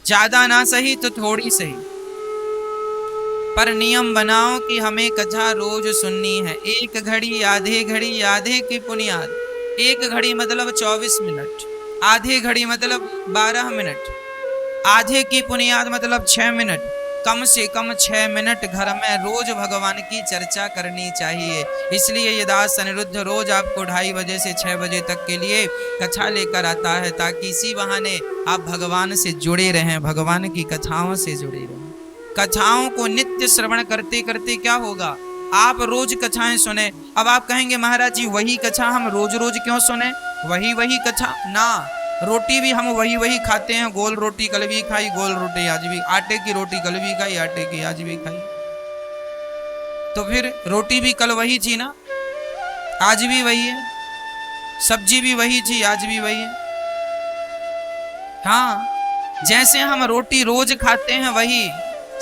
ज्यादा ना सही तो थोड़ी सही, पर नियम बनाओ कि हमें कथा रोज सुननी है। एक घड़ी आधे की पुनियाद। एक घड़ी मतलब 24 मिनट, आधे घड़ी मतलब 12 मिनट, आधे की पुनियाद मतलब 6 मिनट। कम से कम 6 मिनट घर में रोज भगवान की चर्चा करनी चाहिए। इसलिए ये दास अनिरुद्ध रोज आपको 2:30 बजे से 6 बजे तक के लिए कथा लेकर आता है, ताकि इसी बहाने आप भगवान से जुड़े रहें, भगवान की कथाओं से जुड़े रहें। कथाओं को नित्य श्रवण करते करते क्या होगा, आप रोज कथाएं सुने। अब आप कहेंगे महाराज जी वही कथा हम रोज रोज क्यों सुने, वही कथा ना। रोटी भी हम वही खाते हैं, गोल रोटी कल भी खाई, गोल रोटी आज भी, आटे की रोटी कल भी खाई, आटे की आज भी खाई। तो फिर रोटी भी कल वही थी ना, आज भी वही है। सब्जी भी वही थी, आज भी वही है। हाँ, जैसे हम रोटी रोज खाते हैं, वही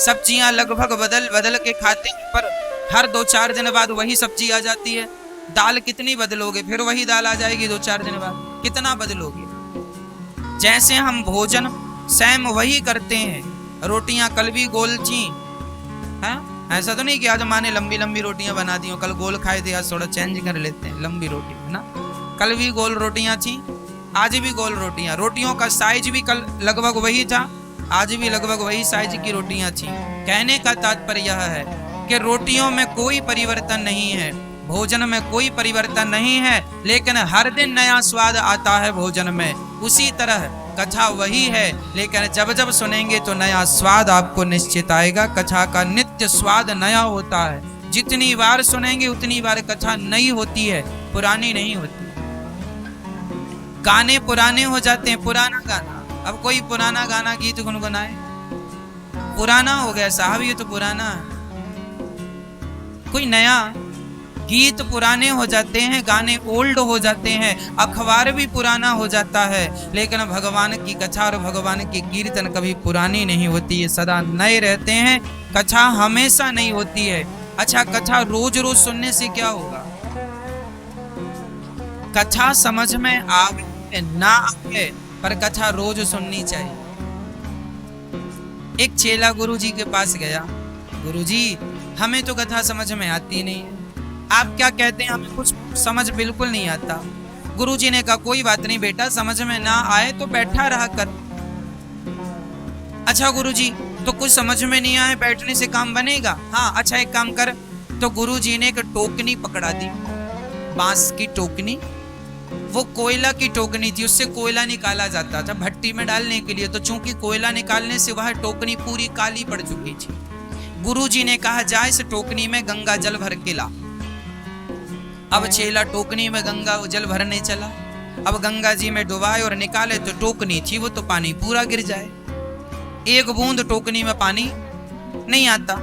सब्जियां लगभग बदल बदल के खाते हैं, पर हर 2-4 दिन बाद वही सब्जी आ जाती है। दाल कितनी बदलोगे, फिर वही दाल आ जाएगी 2-4 दिन बाद, कितना बदलोगे। जैसे हम भोजन सैम वही करते हैं, रोटियां कल भी गोल थी, हैं? ऐसा तो नहीं कि आज माँ ने लंबी लंबी रोटियां बना दी, कल गोल खाए थे, आज थोड़ा चेंज कर लेते हैं लंबी रोटी, है ना। कल भी गोल रोटियां थी, आज भी गोल रोटियां। रोटियों का साइज भी कल लगभग वही था, आज भी लगभग वही साइज की रोटियां थी। कहने का तात्पर्य यह है कि रोटियों में कोई परिवर्तन नहीं है, भोजन में कोई परिवर्तन नहीं है, लेकिन हर दिन नया स्वाद आता है भोजन में। उसी तरह कथा वही है, लेकिन जब जब सुनेंगे तो नया स्वाद आपको निश्चित आएगा। कथा का नित्य स्वाद नया होता है। जितनी बार सुनेंगे उतनी बार कथा नई होती है, पुरानी नहीं होती। गाने पुराने हो जाते हैं, पुराना गाना। अब कोई पुराना गाना गीत गुनगुनाए, पुराना हो गया साहब, ये तो पुराना है। कोई नया गीत पुराने हो जाते हैं, गाने ओल्ड हो जाते हैं, अखबार भी पुराना हो जाता है, लेकिन भगवान की कथा और भगवान की कीर्तन कभी पुरानी नहीं होती है, सदा नए रहते हैं। कथा हमेशा नहीं होती है। अच्छा, कथा रोज रोज सुनने से क्या होगा, कथा समझ में आवे ना आवे, पर कथा रोज सुननी चाहिए। एक चेला गुरुजी के पास गया, गुरुजी हमें तो कथा समझ में आती नहीं है, आप क्या कहते हैं, हमें कुछ समझ बिल्कुल नहीं आता। गुरुजी ने कहा कोई बात नहीं बेटा, समझ में ना आए तो बैठा रहा कर। अच्छा गुरुजी, तो कुछ समझ में नहीं आए, बैठने से काम बनेगा? हाँ, अच्छा एक काम कर। तो गुरुजी ने एक टोकनी पकड़ा दी, बांस की टोकनी। वो कोयला की टोकनी थी, उससे कोयला निकाला जाता था भट्टी में डालने के लिए। तो चूंकि कोयला निकालने से वह टोकनी पूरी काली पड़ चुकी थी। गुरुजी ने कहा जा इस टोकनी में गंगा जल भर के ला। अब चेला टोकनी में गंगा जल भरने चला। अब गंगा जी में डुबाए और निकाले तो टोकनी थी वो तो पानी पूरा गिर जाए, एक बूंद टोकनी में पानी नहीं आता।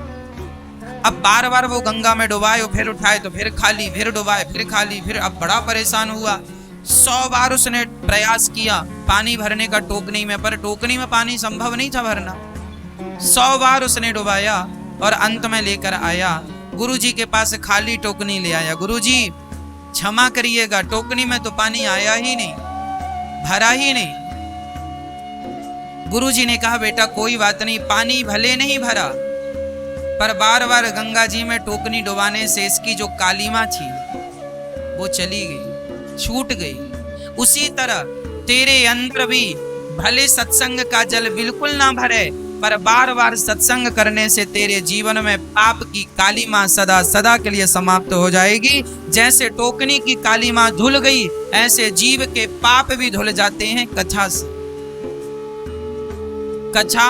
अब बार बार वो गंगा में डुबाए, फिर उठाए तो फिर खाली, फिर डुबाए फिर खाली, फिर अब बड़ा परेशान हुआ। 100 बार उसने प्रयास किया पानी भरने का टोकनी में, पर टोकनी में पानी संभव नहीं था भरना। 100 बार उसने डुबाया और अंत में लेकर आया गुरुजी के पास, खाली टोकनी ले आया। गुरुजी क्षमा करिएगा, टोकनी में तो पानी आया ही नहीं, भरा ही नहीं। गुरुजी ने कहा बेटा कोई बात नहीं, पानी भले नहीं भरा, पर बार बार गंगा जी में टोकनी डुबाने से इसकी जो कालीमा थी वो चली गई, छूट गई। उसी तरह तेरे अंदर भी भले सत्संग का जल बिल्कुल ना भरे, पर बार बार सत्संग करने से तेरे जीवन में पाप की कालीमा सदा सदा के लिए समाप्त हो जाएगी। जैसे टोकनी की कालीमा धुल गई, ऐसे जीव के पाप भी धुल जाते हैं कथा से। कथा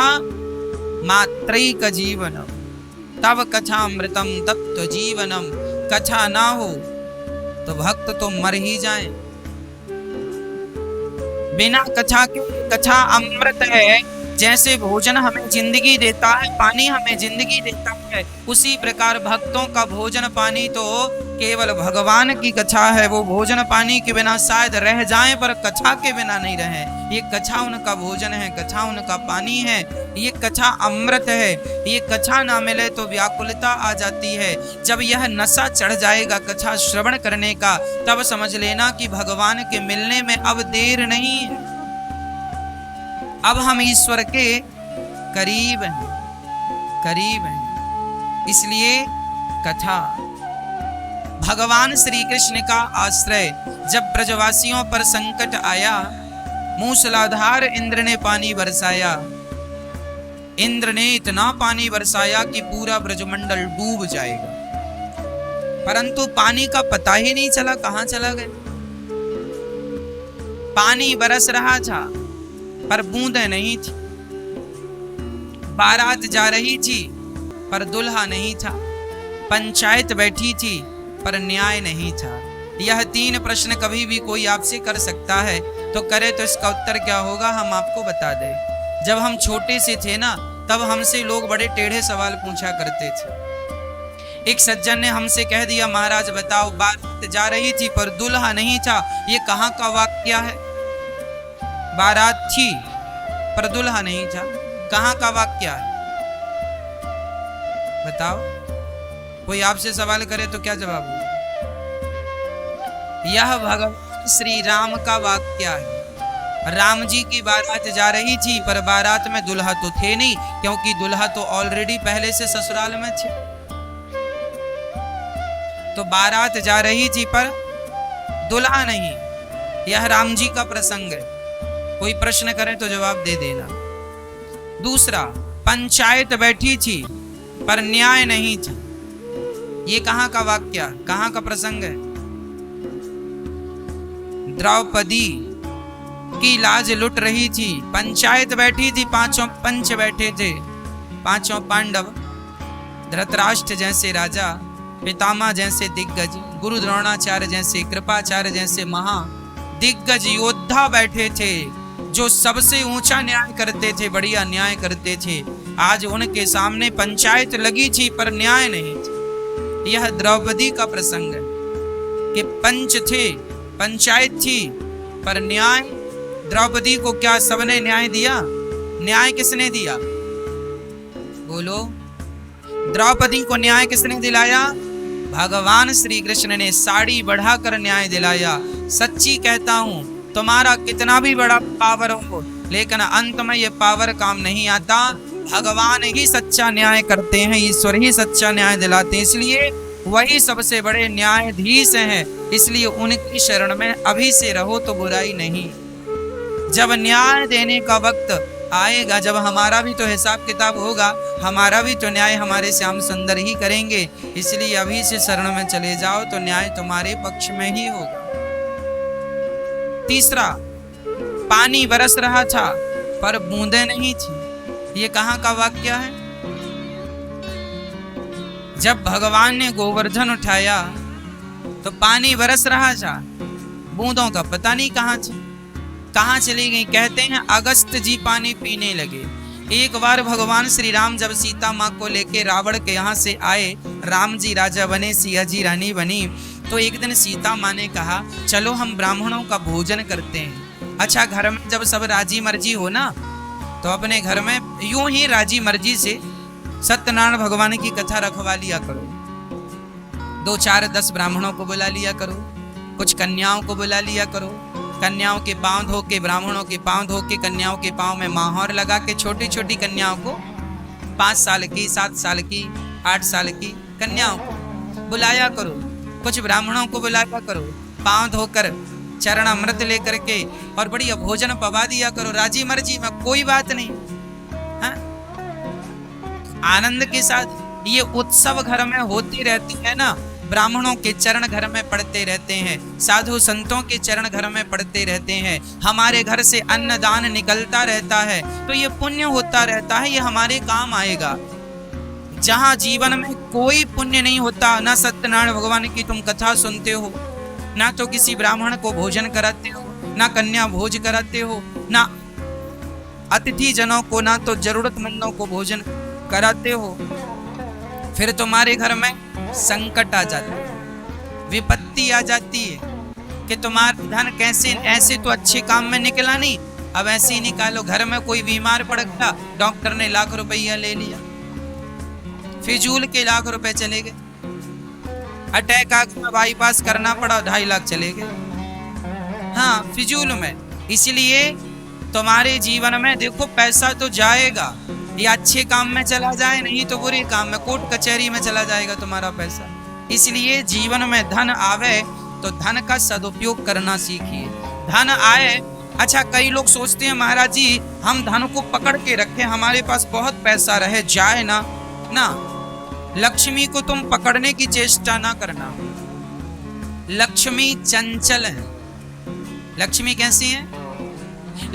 मात्रैक जीवनम तव कथामृतम तत्व जीवनम। कथा ना हो तो भक्त तो मर ही जाए। बिना कथा के, कथा अमृत है। जैसे भोजन हमें जिंदगी देता है, पानी हमें जिंदगी देता है, उसी प्रकार भक्तों का भोजन पानी तो केवल भगवान की कथा है। वो भोजन पानी के बिना शायद रह जाएं, पर कथा के बिना नहीं रहे। ये कथा उनका भोजन है, कथा उनका पानी है, ये कथा अमृत है। ये कथा ना मिले तो व्याकुलता आ जाती है। जब यह नशा चढ़ जाएगा कथा श्रवण करने का, तब समझ लेना कि भगवान के मिलने में अब देर नहीं है। अब हम ईश्वर के करीब है, करीब है। इसलिए कथा भगवान श्री कृष्ण का आश्रय। जब ब्रजवासियों पर संकट आया, मूसलाधार इंद्र ने पानी बरसाया। इंद्र ने इतना पानी बरसाया कि पूरा ब्रजमंडल डूब जाएगा, परंतु पानी का पता ही नहीं चला कहां चला गया। पानी बरस रहा था पर बूंदें नहीं थी। बारात जा रही थी पर दुल्हा नहीं था। पंचायत बैठी थी पर न्याय नहीं था। यह 3 प्रश्न कभी भी कोई आपसे कर सकता है, तो करे तो इसका उत्तर क्या होगा हम आपको बता दें। जब हम छोटे से थे ना, तब हमसे लोग बड़े टेढ़े सवाल पूछा करते थे। एक सज्जन ने हमसे कह दिया, महाराज बताओ, बारात जा रही थी पर दुल्हा नहीं था, ये कहाँ का वाक्य है? बारात थी पर दुल्हा नहीं था, कहाँ का वाक्य है? बताओ। कोई आपसे सवाल करे तो क्या जवाब होगा? यह भगवान श्री राम का वाक्य है। राम जी की बारात जा रही थी पर बारात में दुल्हा तो थे नहीं, क्योंकि दुल्हा तो ऑलरेडी पहले से ससुराल में थे। तो बारात जा रही थी पर दुल्हा नहीं। यह राम जी का प्रसंग है। कोई प्रश्न करे तो जवाब दे देना। दूसरा, पंचायत बैठी थी पर न्याय नहीं था। ये कहां का वाक्य, कहां का प्रसंग है? द्रौपदी की लाज लुट रही थी। पंचायत बैठी थी, 5 पंच बैठे थे, 5 पांडव, धृतराष्ट्र जैसे राजा, पितामह जैसे दिग्गज, गुरु द्रोणाचार्य जैसे, कृपाचार्य जैसे महा दिग्गज योद्धा बैठे थे, जो सबसे ऊंचा न्याय करते थे, बढ़िया न्याय करते थे। आज उनके सामने पंचायत लगी थी पर न्याय नहीं था। यह द्रौपदी का प्रसंग है कि पंच थे, पंचायत थी पर न्याय। द्रौपदी को क्या सबने न्याय दिया? न्याय किसने दिया? बोलो। द्रौपदी को न्याय किसने दिलाया? भगवान श्री कृष्ण ने साड़ी बढ़ाकर न्याय दिलाया। सच्ची कहता हूं, तुम्हारा कितना भी बड़ा पावर हो, लेकिन अंत में यह पावर काम नहीं आता। भगवान ही सच्चा न्याय करते हैं, ईश्वर ही सच्चा न्याय दिलाते हैं, इसलिए वही सबसे बड़े न्यायाधीश हैं। इसलिए उनकी शरण में अभी से रहो तो बुराई नहीं। जब न्याय देने का वक्त आएगा, जब हमारा भी तो हिसाब किताब होगा, हमारा भी तो न्याय हमारे श्याम सुंदर ही करेंगे। इसलिए अभी से शरण में चले जाओ तो न्याय तुम्हारे पक्ष में ही होगा। तीसरा, पानी बरस रहा था पर बूंदें नहीं थी। ये कहां का वाक्य है? जब भगवान ने गोवर्धन उठाया तो पानी बरस रहा था, बूंदों का पता नहीं कहां चली गई। कहते हैं अगस्त जी पानी पीने लगे। एक बार भगवान श्री राम जब सीता माँ को लेके रावण के यहाँ से आए, राम जी राजा बने, सिया जी रानी बनी, तो एक दिन सीता माँ ने कहा चलो हम ब्राह्मणों का भोजन करते हैं। अच्छा, घर में जब सब राजी मर्जी हो ना, तो अपने घर में यूं ही राजी मर्जी से सत्यनारायण भगवान की कथा रखवा लिया करो। 2, 4, 10 ब्राह्मणों को बुला लिया करो, कुछ कन्याओं को बुला लिया करो। कन्याओं के पांव धो के, ब्राह्मणों के पांव धो के, कन्याओं के पांव में माहौर लगा के, छोटी छोटी कन्याओं को, 5 साल की, 7 साल की, 8 साल की कन्याओं को बुलाया करो। कुछ ब्राह्मणों को बुलाया करो, पांव धोकर चरण अमृत लेकर के, और बढ़िया भोजन पवा दिया करो, राजी मर्जी में, कोई बात नहीं। हाँ? आनंद के साथ ये उत्सव घर में होती रहती है ना। ब्राह्मणों के चरण घर में पड़ते रहते हैं, साधु संतों के चरण घर में पड़ते रहते हैं, हमारे घर से अन्नदान निकलता रहता है, तो ये पुण्य होता रहता है, ये हमारे काम आएगा। जहां जीवन में कोई पुण्य नहीं होता, ना सत्यनारायण भगवान की तुम कथा सुनते हो, ना तो किसी ब्राह्मण को भोजन कराते हो, ना कन्या भोज कराते हो, ना अतिथि जनों को, ना तो जरूरतमंदों को भोजन कराते हो, फिर तुम्हारे घर में संकट आ जाता है, विपत्ति आ जाती है कि तुम्हारा धन कैसे, ऐसे तो अच्छे काम में निकला नहीं, अब ऐसे ही निकालो। घर में कोई बीमार पड़ गया, डॉक्टर ने लाख रुपया ले लिया, फिजूल के लाख रुपए चले गए। अटैक आ गया, बाईपास करना पड़ा, 2.5 लाख चले गए। हाँ, फिजूल में। इसलिए तुम्हारे जीवन में देखो पैसा तो जाएगा, या अच्छे काम में चला जाए, नहीं तो बुरे काम में, कोर्ट कचहरी में चला जाएगा तुम्हारा पैसा। इसलिए जीवन में धन आवे तो धन का सदुपयोग करना सीखिए। धन आए, अच्छा कई लोग सोचते हैं महाराज जी हम धन को पकड़ के रखें, हमारे पास बहुत पैसा रहे, जाए ना। ना, लक्ष्मी को तुम पकड़ने की चेष्टा ना करना। लक्ष्मी चंचल है। लक्ष्मी कैसी है?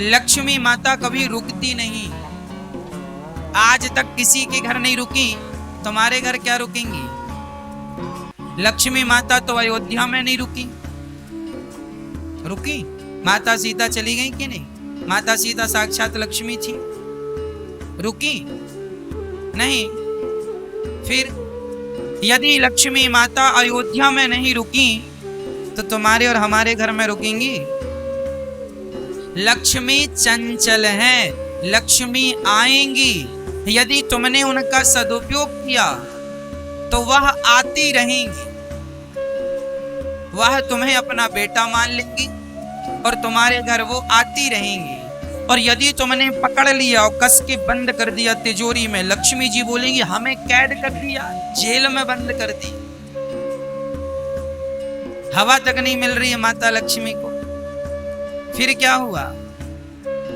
लक्ष्मी माता कभी रुकती नहीं। आज तक किसी के घर नहीं रुकी, तुम्हारे घर क्या रुकेंगी? लक्ष्मी माता तो अयोध्या में नहीं रुकी, रुकी? माता सीता चली गई कि नहीं? माता सीता साक्षात लक्ष्मी थी, रुकी नहीं? फिर यदि लक्ष्मी माता अयोध्या में नहीं रुकी तो तुम्हारे और हमारे घर में रुकेंगी? लक्ष्मी चंचल है, लक्ष्मी आएंगी। यदि तुमने उनका सदुपयोग किया तो वह आती रहेंगी, वह तुम्हें अपना बेटा मान लेंगी और तुम्हारे घर वो आती रहेंगी। और यदि तुमने पकड़ लिया और कस के बंद कर दिया तिजोरी में, लक्ष्मी जी बोलेंगी हमें कैद कर दिया, जेल में बंद कर दी, हवा तक नहीं मिल रही है माता लक्ष्मी को। फिर क्या हुआ?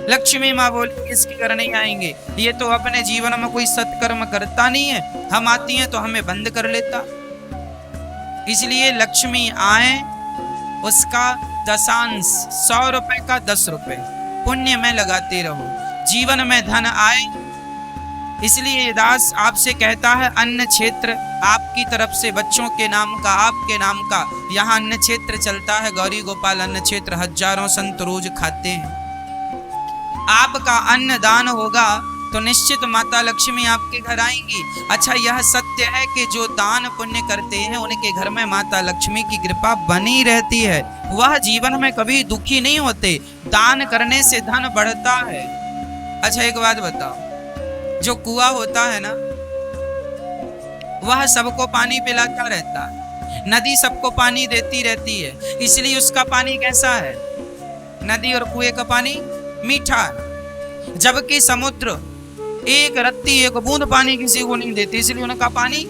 लक्ष्मी माँ बोली इसके घर नहीं आएंगे, ये तो अपने जीवन में कोई सत्कर्म करता नहीं है, हम आती हैं तो हमें बंद कर लेता। इसलिए लक्ष्मी आए, उसका दशांश 100 रुपए का 10 रुपए पुण्य में लगाते रहो। जीवन में धन आए, इसलिए दास आपसे कहता है अन्न क्षेत्र आपकी तरफ से बच्चों के नाम का, आपके नाम का, यहाँ अन्न क्षेत्र चलता है। गौरी गोपाल अन्न क्षेत्र हजारों संत रोज खाते हैं। आपका अन्न दान होगा तो निश्चित माता लक्ष्मी आपके घर आएंगी। अच्छा यह सत्य है कि जो दान पुण्य करते हैं उनके घर में माता लक्ष्मी की कृपा बनी रहती है, वह जीवन में कभी दुखी नहीं होते। दान करने से धन बढ़ता है। अच्छा एक बात बताओ, जो कुआं होता है ना वह सबको पानी पिलाता रहता है, नदी सबको पानी देती रहती है, इसलिए उसका पानी कैसा है? नदी और कुएं का पानी मीठा है। जबकि समुद्र एक रत्ती एक बूंद पानी किसी को नहीं देती, इसलिए उनका पानी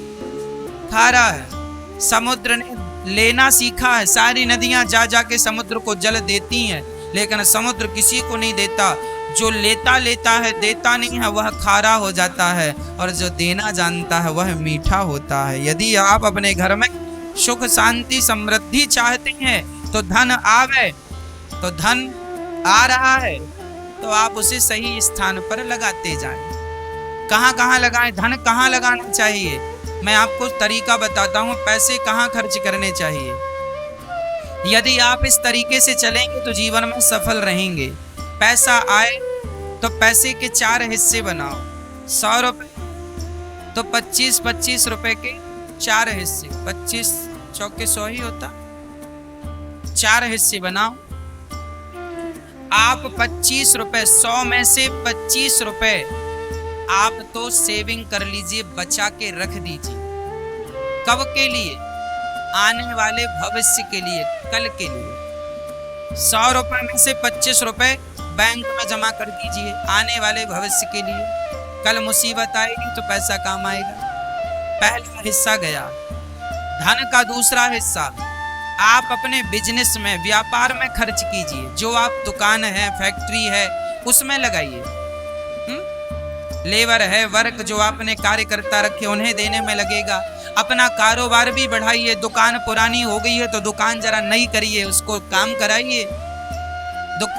खारा है। समुद्र ने लेना सीखा है, सारी नदियां जा जा के समुद्र को जल देती हैं, लेकिन समुद्र किसी को नहीं देता। जो लेता है देता नहीं है वह खारा हो जाता है, और जो देना जानता है वह मीठा होता है। यदि आप अपने घर में सुख शांति समृद्धि चाहते हैं तो धन आवे, तो धन आ रहा है तो आप उसे सही स्थान पर लगाते जाएं। कहाँ कहाँ लगाएं, धन कहाँ लगाना चाहिए, मैं आपको तरीका बताता हूँ, पैसे कहाँ खर्च करने चाहिए। यदि आप इस तरीके से चलेंगे तो जीवन में सफल रहेंगे। पैसा आए तो पैसे के 4 हिस्से बनाओ। 100 रुपए तो 25-25 रुपए के 4 हिस्से, 25 चौके 100 ही होता, 4 हिस्से बनाओ। आप 25 रुपए, 100 में से 25 रुपए आप तो सेविंग कर लीजिए, बचा के रख दीजिए। कब के लिए? आने वाले भविष्य के लिए, कल के लिए। 100 रुपए में से 25 रुपए बैंक में जमा कर दीजिए आने वाले भविष्य के लिए। कल मुसीबत आएगी तो पैसा काम आएगा। पहला हिस्सा गया। धन का दूसरा हिस्सा आप अपने बिजनेस में, व्यापार में खर्च कीजिए। जो आप दुकान है, फैक्ट्री है, उसमें लगाइए। लेबर है, वर्क जो आपने कार्यकर्ता रखे उन्हें देने में लगेगा। अपना कारोबार भी बढ़ाइए। दुकान पुरानी हो गई है तो दुकान जरा नई करिए, उसको काम कराइए।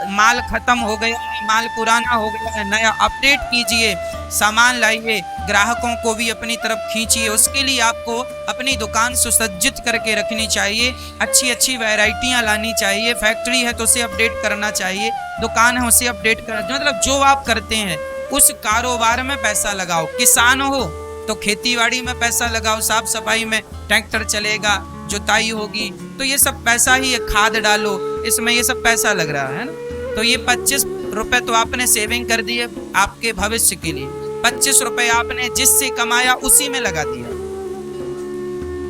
माल खत्म हो गया है, माल पुराना हो गया है, नया अपडेट कीजिए, सामान लाइए, ग्राहकों को भी अपनी तरफ खींचिए। उसके लिए आपको अपनी दुकान सुसज्जित करके रखनी चाहिए, अच्छी अच्छी वैरायटियां लानी चाहिए। फैक्ट्री है तो उसे अपडेट करना चाहिए, दुकान है उसे अपडेट करना, मतलब जो आप करते हैं उस कारोबार में पैसा लगाओ। किसान हो तो खेतीबाड़ी में पैसा लगाओ, साफ सफाई में, ट्रैक्टर चलेगा, जुताई होगी, तो ये सब पैसा ही है। खाद डालो, इसमें ये सब पैसा लग रहा है ना। तो ये 25 रुपए तो आपने सेविंग कर दिए आपके भविष्य के लिए। 25 रुपए आपने जिससे कमाया उसी में लगा दिया,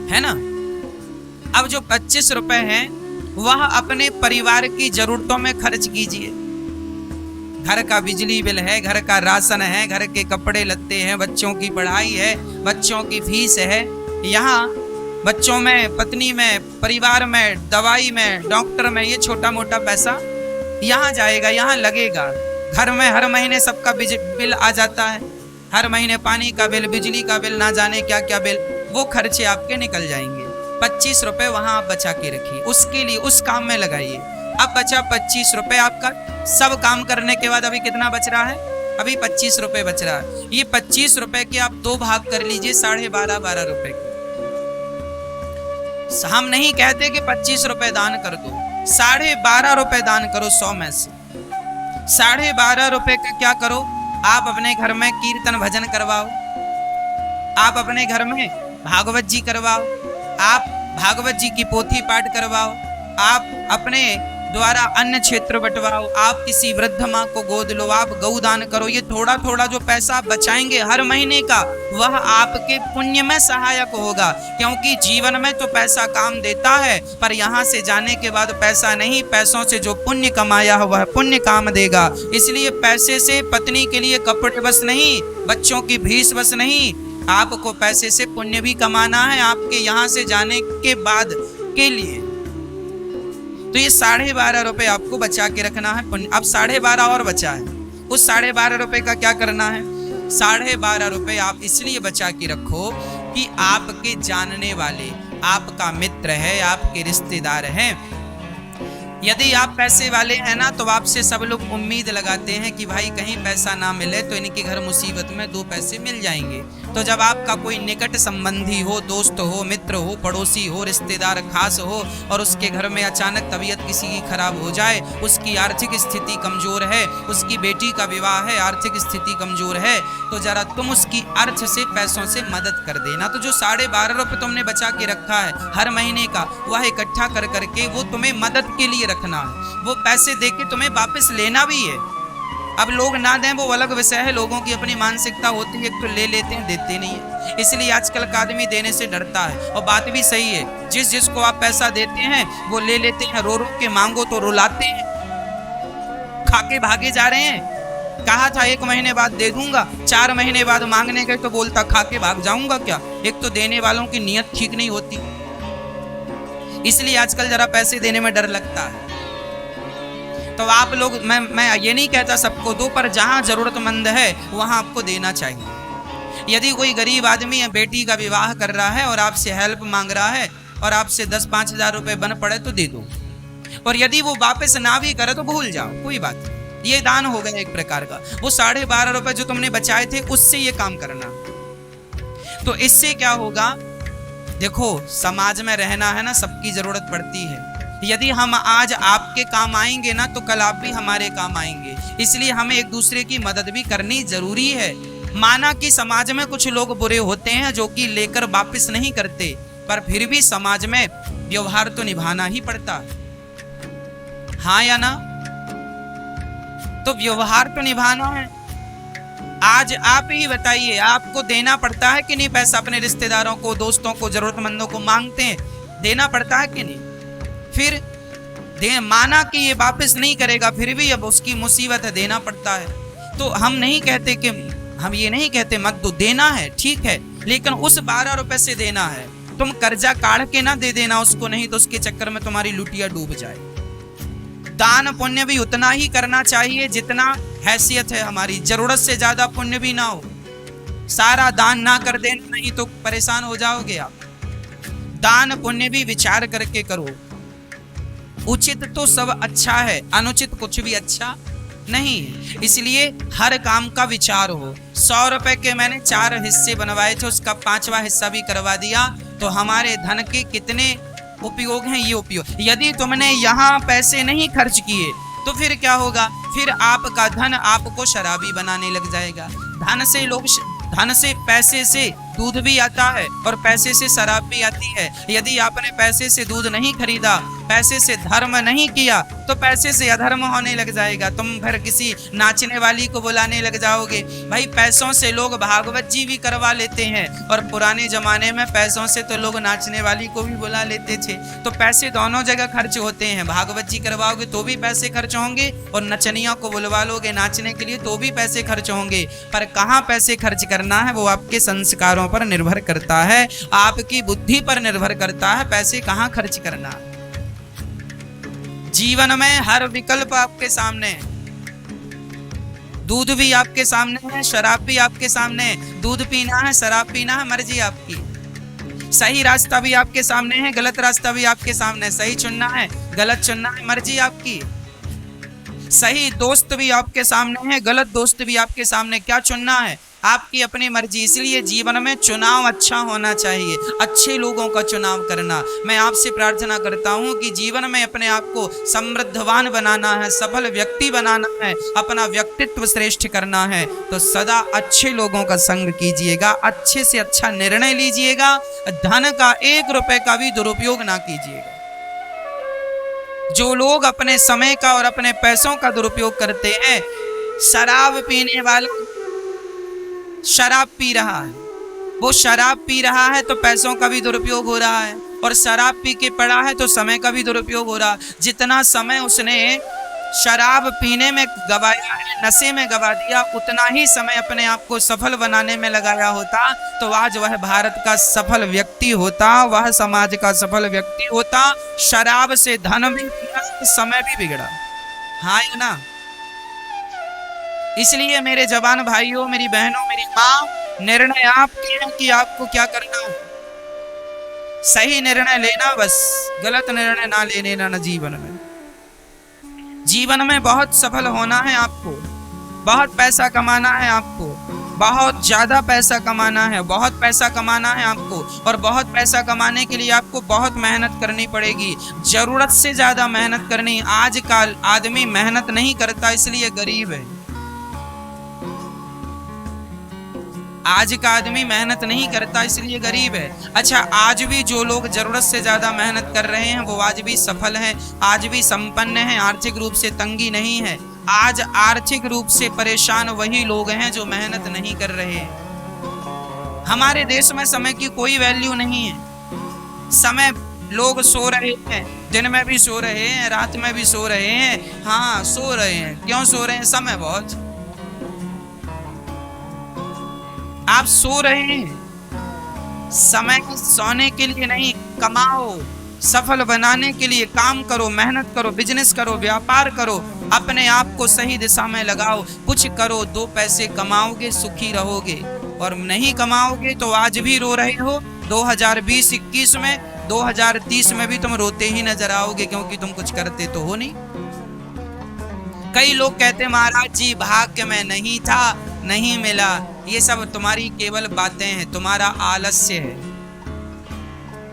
है ना। अब जो 25 रुपए हैं वह अपने परिवार की जरूरतों में खर्च कीजिए। घर का बिजली बिल है, घर का राशन है, घर के कपड़े लत्ते हैं, बच्चों की पढ़ाई है, बच्चों की फीस है। यहाँ बच्चों में, पत्नी में, परिवार में, दवाई में, डॉक्टर में, ये छोटा मोटा पैसा यहाँ जाएगा, यहाँ लगेगा। घर में हर महीने सबका बिल आ जाता है, हर महीने पानी का बिल, बिजली का बिल, ना जाने क्या क्या बिल, वो खर्चे आपके निकल जाएंगे। 25 रुपए वहां आप बचा के रखिए, उसके लिए उस काम में लगाइए। अब बचा 25 रुपए आपका, सब काम करने के बाद अभी कितना बच रहा है? अभी 25 रुपए बच रहा है। ये 25 रुपए के आप 2 भाग कर लीजिए, 12.5 रुपए के। हम नहीं कहते कि 25 रुपए दान कर दो, 12.5 रुपए दान करो 100 में से। 12.5 रुपए का क्या करो? आप अपने घर में कीर्तन भजन करवाओ, आप अपने घर में भागवत जी करवाओ, आप भागवत जी की पोथी पाठ करवाओ, आप अपने द्वारा अन्न क्षेत्र बंटवाओ, आप किसी वृद्ध माँ को गोद लो, आप गौदान करो। ये थोड़ा थोड़ा जो पैसा आप बचाएंगे हर महीने का, वह आपके पुण्य में सहायक होगा। क्योंकि जीवन में तो पैसा काम देता है, पर यहाँ से जाने के बाद पैसा नहीं, पैसों से जो पुण्य कमाया हो वह पुण्य काम देगा। इसलिए पैसे से पत्नी के लिए कपड़े बस नहीं, बच्चों की फीस बस नहीं, आपको पैसे से पुण्य भी कमाना है आपके यहाँ से जाने के बाद के लिए। तो ये 12.5 रुपए आपको बचा के रखना है। अब 12.5 और बचा है, उस 12.5 रुपए का क्या करना है? 12.5 रुपए आप इसलिए बचा के रखो कि आपके जानने वाले, आपका मित्र है, आपके रिश्तेदार हैं। यदि आप पैसे वाले हैं ना, तो आपसे सब लोग उम्मीद लगाते हैं कि भाई कहीं पैसा ना मिले तो इनके घर मुसीबत में 2 पैसे मिल जाएंगे। तो जब आपका कोई निकट संबंधी हो, दोस्त हो, मित्र हो, पड़ोसी हो, रिश्तेदार खास हो, और उसके घर में अचानक तबीयत किसी की खराब हो जाए, उसकी आर्थिक स्थिति कमजोर है, उसकी बेटी का विवाह है, आर्थिक स्थिति कमजोर है, तो जरा तुम उसकी अर्थ से, पैसों से मदद कर देना। तो जो 12.5 रुपए तुमने बचा के रखा है हर महीने का, वह इकट्ठा कर करके वो तुम्हें मदद के लिए रखना है। वो पैसे देके तुम्हें वापस लेना भी है। अब लोग ना दें वो अलग विषय है, लोगों की अपनी मानसिकता होती है, तो ले लेते हैं, देते नहीं है। इसलिए आजकल का आदमी देने से डरता है। और बात भी सही है, जिस जिसको आप पैसा देते हैं वो ले लेते हैं, रो रो के मांगो तो रुलाते हैं, खा के भागे जा रहे हैं। कहा था 1 महीने बाद दे दूंगा, 4 महीने बाद मांगने गए तो बोलता खा के भाग जाऊंगा क्या। एक तो देने वालों की नीयत ठीक नहीं होती, इसलिए आजकल जरा पैसे देने में डर लगता है। तो आप लोग, मैं ये नहीं कहता सबको दो, पर जहां जरूरतमंद है वहां आपको देना चाहिए। यदि कोई गरीब आदमी है, बेटी का विवाह कर रहा है और आपसे हेल्प मांग रहा है और आपसे 10-5 हजार रुपए बन पड़े तो दे दो, और यदि वो वापस ना भी करे तो भूल जाओ, कोई बात नहीं। ये दान हो गया एक प्रकार का। वो 12.5 रुपए जो तुमने बचाए थे उससे ये काम करना। तो इससे क्या होगा? देखो, समाज में रहना है ना, सबकी जरूरत पड़ती है। यदि हम आज आपके काम आएंगे ना, तो कल आप भी हमारे काम आएंगे। इसलिए हमें एक दूसरे की मदद भी करनी जरूरी है। माना कि समाज में कुछ लोग बुरे होते हैं जो कि लेकर वापस नहीं करते, पर फिर भी समाज में व्यवहार तो निभाना ही पड़ता, हाँ या ना? तो व्यवहार तो निभाना है। आज आप ही बताइए, आपको देना पड़ता है कि नहीं पैसा? अपने रिश्तेदारों को, दोस्तों को, जरूरतमंदों को मांगते हैं, देना पड़ता है कि नहीं? फिर माना कि ये वापस नहीं करेगा, फिर भी अब उसकी मुसीबत है, देना पड़ता है। तो हम नहीं कहते कि, हम ये नहीं कहते मत दो, देना है ठीक है, लेकिन उस 12 रुपए से देना है। तुम कर्जा काढ़ के ना दे देना उसको, नहीं तो उसके चक्कर में तुम्हारी लुटिया डूब जाए। दान पुण्य भी उतना ही करना चाहिए जितना हैसियत है हमारी, जरूरत से ज्यादा पुण्य भी ना हो। सारा दान ना कर देना, नहीं तो परेशान हो जाओगे आप। दान पुण्य भी विचार करके करो। उचित तो सब अच्छा है, अनुचित कुछ भी अच्छा नहीं। इसलिए हर काम का विचार हो। 100 रुपए के मैंने 4 हिस्से बनवाए थे, उसका 5वां हिस्सा भी करवा दिया, तो हमारे धन के कितने उपयोग हैं, ये उपयोग। यदि तुमने यहाँ पैसे नहीं खर्च किए तो फिर क्या होगा? फिर आपका धन आपको शराबी बनाने लग जाएगा। धन से, पैसे से दूध भी आता है और पैसे से शराब भी आती है। यदि आपने पैसे से दूध नहीं खरीदा, पैसे से धर्म नहीं किया, तो पैसे से अधर्म होने लग जाएगा। तुम फिर किसी नाचने वाली को बुलाने लग जाओगे। भाई पैसों से लोग भागवत जी भी करवा लेते हैं, और पुराने जमाने में पैसों से तो लोग नाचने वाली को भी बुला लेते थे। तो पैसे दोनों जगह खर्च होते हैं। भागवत जी करवाओगे तो भी पैसे खर्च होंगे, और नचनिया को बुलवा लोगे नाचने के लिए तो भी पैसे खर्च होंगे। पर कहाँ पैसे खर्च करना है वो आपके संस्कारों पर निर्भर करता है, आपकी बुद्धि पर निर्भर करता है, पैसे कहाँ खर्च करना है। जीवन में हर विकल्प आपके सामने है। दूध भी आपके सामने है, शराब भी आपके सामने है। दूध पीना है, शराब पीना है, मर्जी आपकी। सही रास्ता भी आपके सामने है, गलत रास्ता भी आपके सामने है। सही चुनना है, गलत चुनना है, मर्जी आपकी। सही दोस्त भी आपके सामने है, गलत दोस्त भी आपके सामने। क्या चुनना है? आपकी अपनी मर्जी। इसलिए जीवन में चुनाव अच्छा होना चाहिए, अच्छे लोगों का चुनाव करना। मैं आपसे प्रार्थना करता हूं कि जीवन में अपने आप को समृद्धवान बनाना है, सफल व्यक्ति बनाना है, अपना व्यक्तित्व श्रेष्ठ करना है, तो सदा अच्छे लोगों का संग कीजिएगा, अच्छे से अच्छा निर्णय लीजिएगा, धन का 1 रुपए का भी दुरुपयोग ना कीजिएगा। जो लोग अपने समय का और अपने पैसों का दुरुपयोग करते हैं, शराब पीने वाला शराब पी रहा है, वो शराब पी रहा है तो पैसों का भी दुरुपयोग हो रहा है, और शराब पी के पड़ा है तो समय का भी दुरुपयोग हो रहा है। जितना समय उसने शराब पीने में गवाया है, नशे में गवा दिया, उतना ही समय अपने आप को सफल बनाने में लगाया होता तो आज वह भारत का सफल व्यक्ति होता, वह समाज का सफल व्यक्ति होता। शराब से धन भी बिगड़ा, समय भी बिगड़ा। हाँ या ना? इसलिए मेरे जवान भाइयों, मेरी बहनों, मेरी माँ, निर्णय आपके हैं कि आपको क्या करना है। सही निर्णय लेना, बस गलत निर्णय ना लेने ना जीवन में। जीवन में बहुत सफल होना है आपको, बहुत पैसा कमाना है आपको, बहुत ज्यादा पैसा कमाना है, बहुत पैसा कमाना है आपको, और बहुत पैसा कमाने के लिए आपको बहुत मेहनत करनी पड़ेगी, जरूरत से ज्यादा मेहनत करनी। आजकल आदमी मेहनत नहीं करता इसलिए गरीब है। आज का आदमी मेहनत नहीं करता इसलिए गरीब है। अच्छा, आज भी जो लोग जरूरत से ज्यादा मेहनत कर रहे हैं वो आज भी सफल हैं, आज भी संपन्न हैं, आर्थिक रूप से तंगी नहीं है। आज आर्थिक रूप से परेशान वही लोग हैं जो मेहनत नहीं कर रहे हैं। हमारे देश में समय की कोई वैल्यू नहीं है। समय, लोग सो रहे हैं, दिन में भी सो रहे हैं, रात में भी सो रहे हैं। हाँ, सो रहे हैं। क्यों सो रहे हैं? समय बहुत। आप सो रहे हैं, समय सोने के लिए नहीं, कमाओ, सफल बनाने के लिए काम करो, मेहनत करो, बिजनेस करो, व्यापार करो, अपने आप को सही दिशा में लगाओ, कुछ करो, 2 पैसे कमाओगे, सुखी रहोगे। और नहीं कमाओगे तो आज भी रो रहे हो, 2020-21 में, 2030 में भी तुम रोते ही नजर आओगे, क्योंकि तुम कुछ करते तो हो नहीं। कई लोग कहते महाराज जी भाग्य में नहीं था, नहीं मिला। ये सब तुम्हारी केवल बातें हैं, तुम्हारा आलस्य है।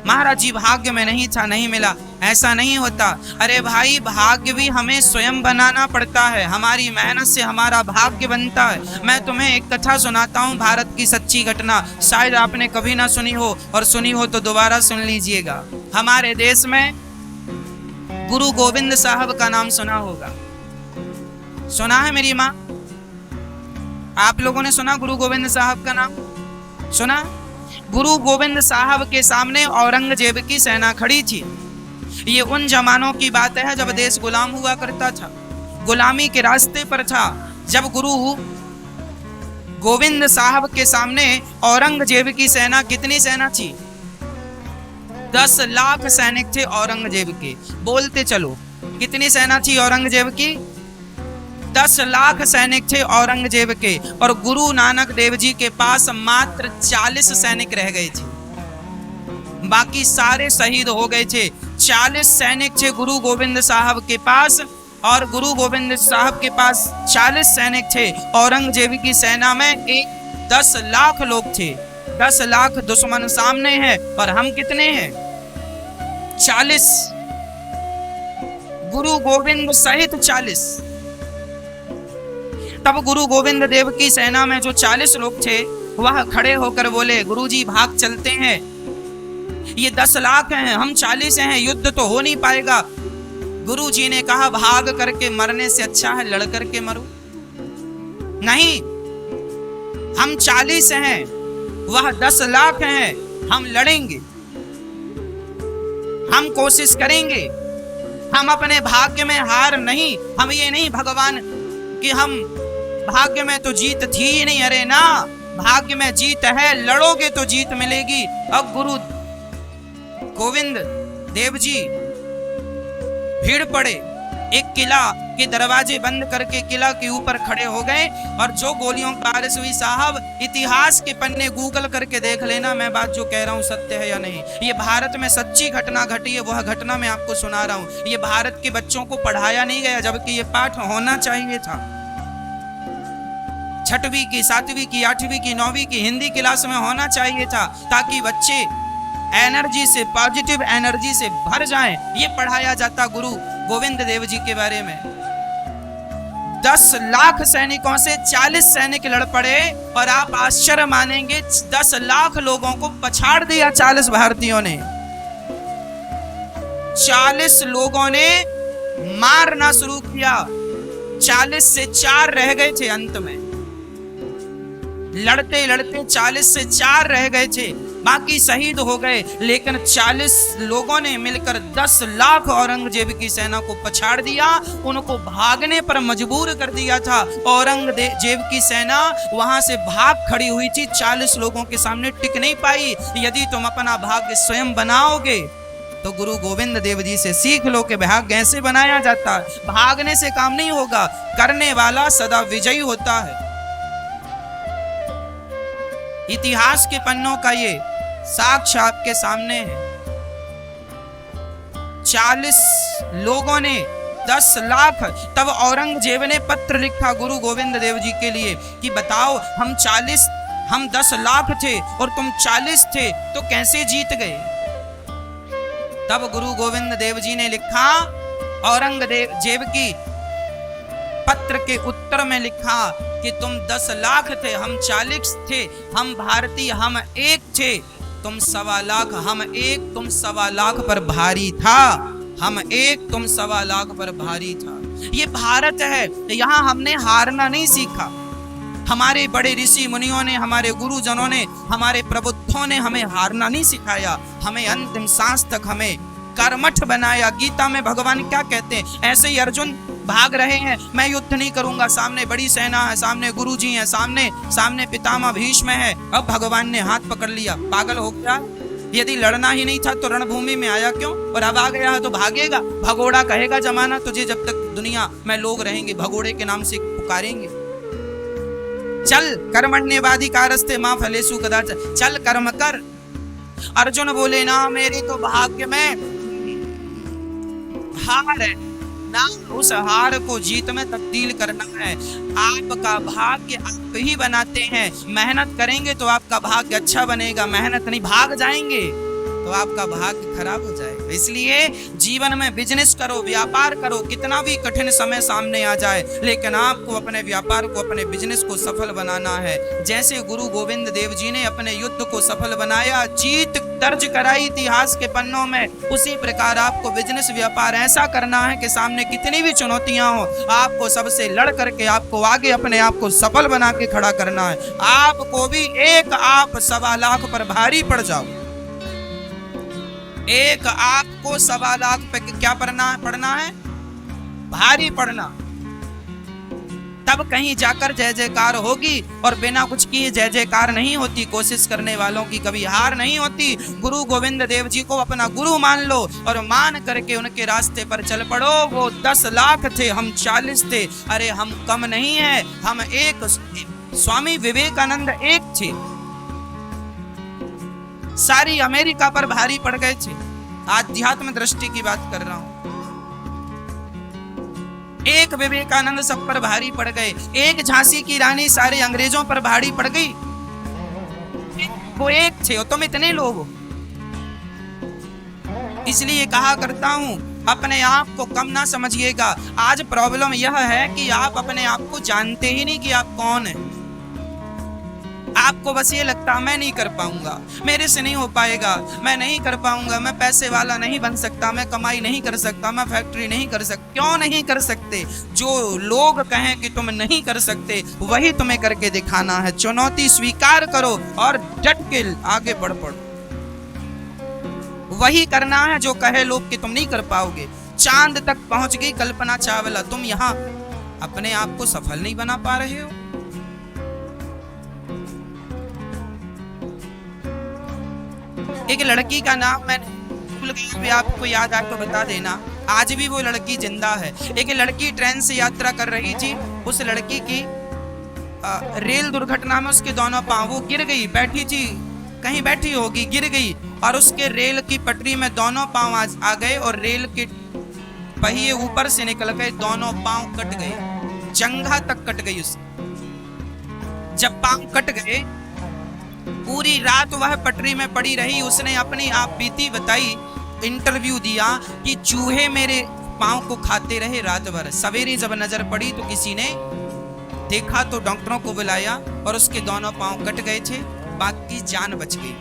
महाराज जी भाग्य में नहीं था, नहीं मिला, ऐसा नहीं होता। अरे भाई, भाग्य भी हमें स्वयं बनाना पड़ता है, हमारी मेहनत से हमारा भाग्य बनता है। मैं तुम्हें एक कथा सुनाता हूँ, भारत की सच्ची घटना, शायद आपने कभी ना सुनी हो, और सुनी हो तो दोबारा सुन लीजिएगा। हमारे देश में गुरु गोविंद साहब का नाम सुना होगा। सुना है मेरी माँ? आप लोगों ने सुना गुरु गोविंद साहब का नाम? सुना? गुरु गोविंद साहब के सामने औरंगजेब की सेना खड़ी थी। ये उन जमानों की बात है जब देश गुलाम हुआ करता था, गुलामी के रास्ते पर था। जब गुरु गोविंद साहब के सामने औरंगजेब की सेना, कितनी सेना थी? 10 लाख सैनिक थे औरंगजेब के। बोलते चलो, कितनी सेना थी औरंगजेब की? 10 लाख सैनिक थे औरंगजेब के, और गुरु नानक देव जी के पास मात्र 40 सैनिक रह गए थे, बाकी सारे शहीद हो गए थे। 40 सैनिक थे गुरु गोविंद साहब के पास, और गुरु गोविंद साहब के पास 40 सैनिक थे। औरंगजेब की सेना में 10 लाख लोग थे। 10 लाख दुश्मन सामने हैं, और हम कितने हैं? 40। गुरु गोविंद सहित 40। तब गुरु गोविंद देव की सेना में जो 40 लोग थे, वह खड़े होकर बोले, गुरुजी भाग चलते हैं, ये 10 लाख हैं, हम 40 हैं, युद्ध तो हो नहीं पाएगा। गुरुजी ने कहा, भाग करके मरने से अच्छा है लड़ करके मरो। नहीं, हम 40 हैं, वह 10 लाख हैं, हम लड़ेंगे, हम कोशिश करेंगे, हम अपने भाग्य में हार नहीं। हम ये नहीं भगवान कि हम भाग्य में तो जीत थी ही नहीं, अरे ना, भाग्य में जीत है, लड़ोगे तो जीत मिलेगी। अब गुरु गोविंद देव जी भीड़ पड़े, एक किला के दरवाजे बंद करके किला के ऊपर खड़े हो गए, और जो गोलियों की बारिश हुई, साहब इतिहास के पन्ने गूगल करके देख लेना, मैं बात जो कह रहा हूं सत्य है या नहीं। ये भारत में सच्ची घटना घटी है, वह घटना मैं आपको सुना रहा हूं। ये भारत के बच्चों को पढ़ाया नहीं गया, जबकि ये पाठ होना चाहिए था। 6वीं की, 7वीं की, 8वीं की, 9वीं की हिंदी क्लास में होना चाहिए था, ताकि बच्चे एनर्जी से, पॉजिटिव एनर्जी से भर जाएं। ये पढ़ाया जाता गुरु गोविंद देव जी के बारे में। 10 लाख सैनिकों से 40 सैनिक लड़ पड़े, और आप आश्चर्य मानेंगे, 10 लाख लोगों को पछाड़ दिया 40 भारतीयों ने। 40 लोगों ने मारना शुरू किया, 40 से 4 रह गए थे। अंत में लड़ते लड़ते 40 से 4 रह गए थे, बाकी शहीद हो गए। लेकिन 40 लोगों ने मिलकर 10 लाख औरंगजेब की सेना को पछाड़ दिया, उनको भागने पर मजबूर कर दिया था। औरंगजेब की सेना वहां से भाग खड़ी हुई थी, 40 लोगों के सामने टिक नहीं पाई। यदि तुम अपना भाग्य स्वयं बनाओगे तो गुरु गोविंद देव जी से सीख लो कि भाग्य कैसे बनाया जाता है। भागने से काम नहीं होगा, करने वाला सदा विजयी होता है। इतिहास के पन्नों का ये साक्ष्य आपके सामने है। 40 लोगों ने 10 लाख, तब औरंगजेब ने पत्र लिखा गुरु गोविंद देव जी के लिए कि बताओ, हम 10 लाख थे और तुम 40 थे, तो कैसे जीत गए। तब गुरु गोविंद देव जी ने लिखा, औरंगजेब की पत्र के उत्तर में लिखा कि तुम 10 लाख थे, हम 40 थे, हम भारतीय, हम एक थे, तुम 1.25 लाख, हम एक, तुम 1.25 लाख पर भारी था, हम एक, तुम 1.25 लाख पर भारी था। ये भारत है, यहाँ हमने हारना नहीं सीखा। हमारे बड़े ऋषि मुनियों ने, हमारे गुरुजनों ने, हमारे प्रबुद्धों ने हमें हारना नहीं सिखाया, हमें अंतिम सांस तक हमें कर्मठ बनाया। गीता में भगवान क्या कहते हैं, ऐसे ही अर्जुन भाग रहे हैं, मैं युद्ध नहीं करूंगा, सामने बड़ी सेना है, सामने गुरुजी हैं, सामने पितामह भीष्म है। अब भगवान ने हाथ पकड़ लिया, पागल हो गया, यदि लड़ना ही नहीं था तो रणभूमि में आया क्यों, और अब आ गया है तो भागेगा। भगोड़ा कहेगा जमाना तुझे, जब तक दुनिया में लोग रहेंगे भगोड़े के नाम से पुकारेंगे। चल कर्मण्येवाधिकारस्ते मा फलेषु कदाचन, चल कर्म कर। अर्जुन बोले, ना मेरी तो भाग्य में हार है, ना उस हार को जीत में तब्दील करना है। आपका भाग्य आप ही बनाते हैं, मेहनत करेंगे तो आपका भाग्य अच्छा बनेगा, मेहनत नहीं भाग जाएंगे तो आपका भाग्य खराब हो जाएगा। इसलिए जीवन में बिजनेस करो, व्यापार करो, कितना भी कठिन समय सामने आ जाए, लेकिन आपको अपने व्यापार को, अपने बिजनेस को सफल बनाना है। जैसे गुरु गोविंद देव जी ने अपने युद्ध को सफल बनाया, जीत दर्ज कराई इतिहास के पन्नों में, उसी प्रकार आपको बिजनेस व्यापार ऐसा करना है कि सामने कितनी भी चुनौतियां हो, आपको सबसे लड़ करके आपको आगे अपने आप को सफल बना के खड़ा करना है। आपको भी एक आप 1.25 लाख पर भारी पड़ जाओ, एक आपको 1.25 लाख पे क्या पढ़ना है, भारी पढ़ना, तब कहीं जाकर जय जयकार होगी, और बिना कुछ किए जय जयकार नहीं होती। कोशिश करने वालों की कभी हार नहीं होती। गुरु गोविंद देव जी को अपना गुरु मान लो और मान करके उनके रास्ते पर चल पड़ो। वो 10 लाख थे, हम 40 थे, अरे हम कम नहीं है, हम एक। स्वामी विवेकानंद एक थे, सारी अमेरिका पर भारी पड़ गए थे। आध्यात्म दृष्टि की बात कर रहा हूं। एक विवेकानंद सब पर भारी पड़ गए, एक झांसी की रानी सारे अंग्रेजों पर भारी पड़ गई। वो एक थे और तुम इतने लोग हो। इसलिए कहा करता हूं, अपने आप को कम ना समझिएगा। आज प्रॉब्लम यह है कि आप अपने आप को जानते ही नहीं कि आप कौन है। आपको बस ये लगता है मैं नहीं कर पाऊंगा, मेरे से नहीं हो पाएगा, मैं नहीं कर पाऊंगा, मैं पैसे वाला नहीं बन सकता, मैं कमाई नहीं कर सकता, मैं फैक्ट्री नहीं कर सकता। क्यों नहीं कर सकते? जो लोग कहें कि तुम नहीं कर सकते वही तुम्हें करके दिखाना है। चुनौती स्वीकार करो और डट के आगे बढ़ पड़ो। वही करना है जो कहे लोग कि तुम नहीं कर पाओगे। चांद तक पहुंच गई कल्पना चावला, तुम यहाँ अपने आप को सफल नहीं बना पा रहे हो। एक लड़की का नाम मैंने भूल गई, आपको याद आए तो बता देना। आज भी वो लड़की जिंदा है। एक लड़की ट्रेन से यात्रा कर रही थी, उस लड़की की रेल दुर्घटना में उसके दोनों पांव, वो गिर गई, बैठी थी कहीं बैठी होगी, गिर गई और उसके रेल की पटरी में दोनों पांव आ गए और रेल के पहिए ऊपर से निकल गए, दोनों पांव कट गए, जंघा तक कट गई उसकी। जब पांव कट गए पूरी रात वह पटरी में पड़ी रही। उसने अपनी आप बीती बताई, इंटरव्यू दिया कि चूहे मेरे पांव को खाते रहे रात भर। सवेरे जब नजर पड़ी तो किसी ने देखा तो डॉक्टरों को बुलाया और उसके दोनों पांव कट गए थे, बाकी जान बच गई।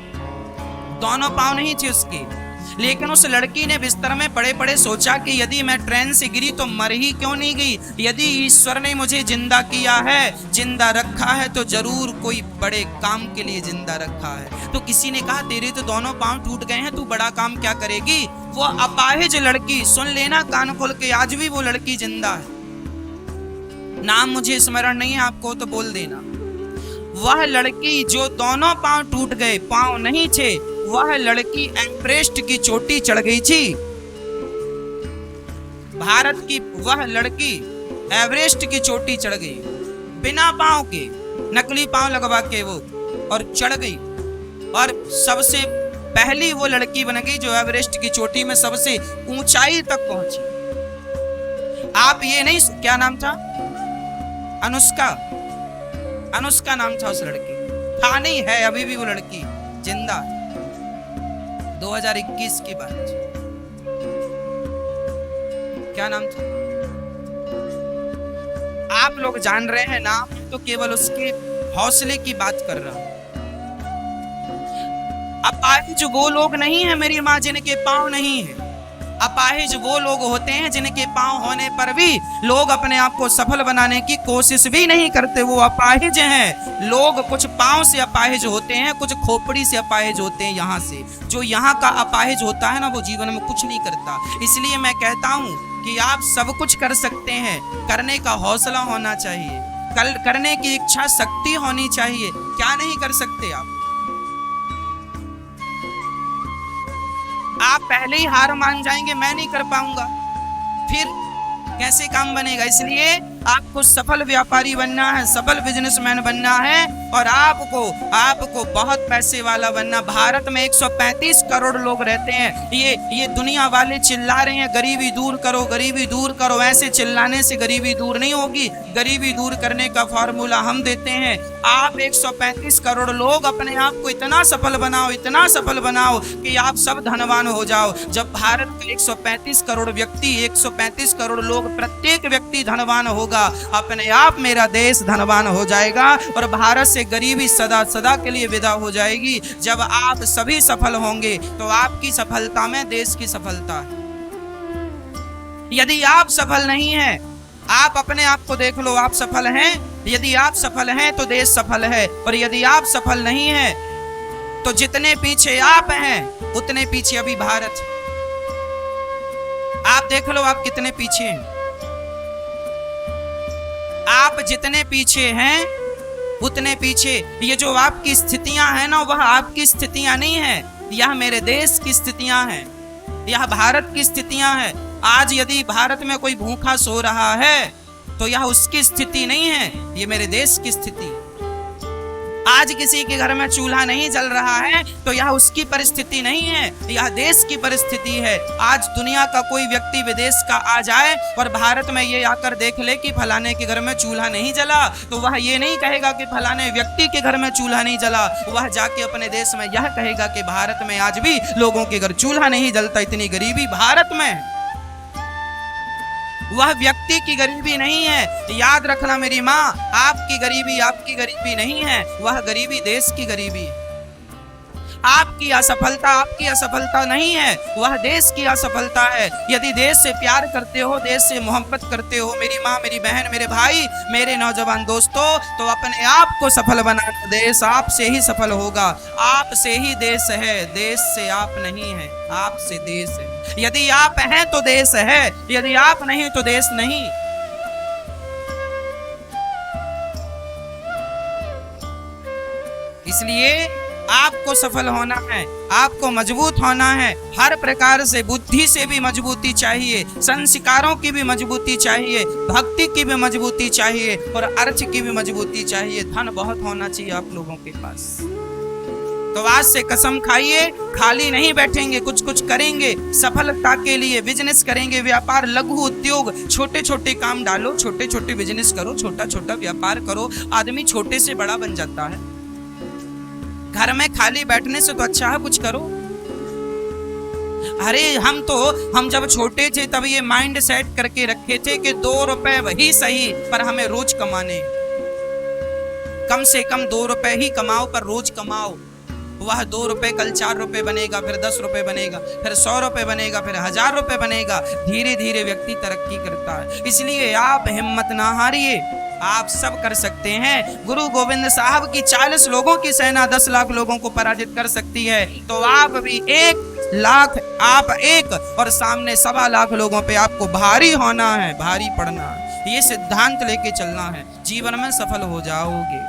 दोनों पांव नहीं थे उसके। लेकिन उस लड़की ने बिस्तर में पड़े पड़े सोचा कि यदि मैं ट्रेन से गिरी तो मर ही क्यों नहीं गई। यदि ईश्वर ने मुझे जिंदा किया है, जिंदा रखा है, तो जरूर कोई बड़े काम के लिए जिंदा रखा है। तो किसी ने कहा तेरे तो दोनों पांव टूट गए हैं, तू बड़ा काम क्या करेगी। वो अपाहिज लड़की, सुन लेना कान खोल के, आज भी वो लड़की जिंदा है। नाम मुझे स्मरण नहीं है, आपको तो बोल देना। वह लड़की जो दोनों पांव टूट गए, पांव नहीं थे, वह लड़की एवरेस्ट की चोटी चढ़ गई थी। भारत की वह लड़की एवरेस्ट की चोटी चढ़ गई बिना पांव के, नकली पांव लगवा के वो, और चढ़ गई और सबसे पहली वो लड़की बन गई जो एवरेस्ट की चोटी में सबसे ऊंचाई तक पहुंची। आप ये नहीं, क्या नाम था? अनुष्का नाम था उस लड़की। था नहीं, है अभी भी वो लड़की जिंदा। 2021 की बात। क्या नाम था? आप लोग जान रहे हैं नाम, तो केवल उसके हौसले की बात कर रहा हूं। अपाहिज वो लोग नहीं है मेरी मां जिनके पांव नहीं है। अपाहिज वो लोग होते हैं जिनके पांव होने पर भी लोग अपने आप को सफल बनाने की कोशिश भी नहीं करते, वो अपाहिज हैं। लोग कुछ पांव से अपाहिज होते हैं, कुछ खोपड़ी से अपाहिज होते हैं। यहाँ से जो यहाँ का अपाहिज होता है ना, वो जीवन में कुछ नहीं करता। इसलिए मैं कहता हूँ कि आप सब कुछ कर सकते हैं, करने का हौसला होना चाहिए, कल करने की इच्छा शक्ति होनी चाहिए। क्या नहीं कर सकते आप पहले ही हार मान जाएंगे, मैं नहीं कर पाऊंगा, फिर कैसे काम बनेगा। इसलिए आपको सफल व्यापारी बनना है, सफल बिजनेसमैन बनना है और आपको बहुत पैसे वाला बनना। भारत में 135 करोड़ लोग रहते हैं। ये दुनिया वाले चिल्ला रहे हैं गरीबी दूर करो, गरीबी दूर करो। ऐसे चिल्लाने से गरीबी दूर नहीं होगी। गरीबी दूर करने का फॉर्मूला हम देते हैं। आप 135 करोड़ लोग अपने आप को इतना सफल बनाओ, इतना सफल बनाओ कि आप सब धनवान हो जाओ। जब भारत के 135 करोड़ व्यक्ति, 135 करोड़ लोग, प्रत्येक व्यक्ति धनवान होगा, अपने आप मेरा देश धनवान हो जाएगा और भारत से गरीबी सदा सदा के लिए विदा हो जाएगी। जब आप सभी सफल होंगे तो आपकी सफलता में देश की सफलता है। यदि आप सफल नहीं हैं, आप अपने आप को देख लो, आप सफल हैं। यदि आप सफल हैं तो देश सफल है, और यदि आप सफल नहीं हैं तो जितने पीछे आप हैं उतने पीछे अभी भारत। आप देख लो आप कितने पीछे हैं। आप जितने पीछे हैं उतने पीछे। ये जो आपकी स्थितियां हैं ना, वह आपकी स्थितियां नहीं है, यह मेरे देश की स्थितियां हैं, यह भारत की स्थितियां हैं। आज यदि भारत में कोई भूखा सो रहा है तो यह उसकी स्थिति नहीं है, ये मेरे देश की स्थिति। आज किसी के घर में चूल्हा नहीं जल रहा है तो यह उसकी परिस्थिति नहीं है, यह देश की परिस्थिति है। आज दुनिया का कोई व्यक्ति विदेश का आ जाए और भारत में ये आकर देख ले कि फलाने के घर में चूल्हा नहीं जला, तो वह ये नहीं कहेगा कि फलाने व्यक्ति के घर में चूल्हा नहीं जला। वह जाके अपने देश में यह कहेगा कि भारत में आज भी लोगों के घर चूल्हा नहीं जलता, इतनी गरीबी भारत में। वह व्यक्ति की गरीबी नहीं है। याद रखना मेरी माँ, आपकी गरीबी नहीं है, वह गरीबी देश की गरीबी है। आपकी असफलता नहीं है, वह देश की असफलता है। यदि देश से प्यार करते हो, देश से मोहब्बत करते हो मेरी माँ, मेरी बहन, मेरे भाई, मेरे नौजवान दोस्तों, तो अपने आप को सफल बनाना। देश आपसे ही सफल होगा। आपसे ही देश है, देश से आप नहीं है, आपसे देश है। यदि आप हैं तो देश है, यदि आप नहीं तो देश नहीं। इसलिए आपको सफल होना है, आपको मजबूत होना है। हर प्रकार से, बुद्धि से भी मजबूती चाहिए, संस्कारों की भी मजबूती चाहिए, भक्ति की भी मजबूती चाहिए और अर्थ की भी मजबूती चाहिए। धन बहुत होना चाहिए आप लोगों के पास। तो आज से कसम खाइए, खाली नहीं बैठेंगे, कुछ कुछ करेंगे सफलता के लिए। बिजनेस करेंगे, व्यापार, लघु उद्योग, छोटे छोटे काम डालो, छोटे छोटे बिजनेस करो, छोटा छोटा व्यापार करो। आदमी छोटे से बड़ा बन जाता है। घर में खाली बैठने से तो अच्छा है कुछ करो। अरे हम जब छोटे थे तब ये माइंड सेट करके रखे थे कि 2 रुपए वही सही पर हमें रोज कमाने, कम से कम 2 रुपए ही कमाओ पर रोज कमाओ। वह 2 रुपए कल 4 रुपए बनेगा, फिर 10 रुपए बनेगा, फिर 100 रुपए बनेगा, फिर 1000 रुपए बनेगा। धीरे धीरे व्यक्ति तरक्की करता है। इसलिए आप हिम्मत ना हारिए, आप सब कर सकते हैं। गुरु गोविंद साहब की 40 लोगों की सेना 10 लाख लोगों को पराजित कर सकती है। तो आप भी 1 लाख, आप एक और सामने 1.25 लाख लोगों पे आपको भारी होना है, भारी पड़ना है। ये सिद्धांत लेके चलना है, जीवन में सफल हो जाओगे।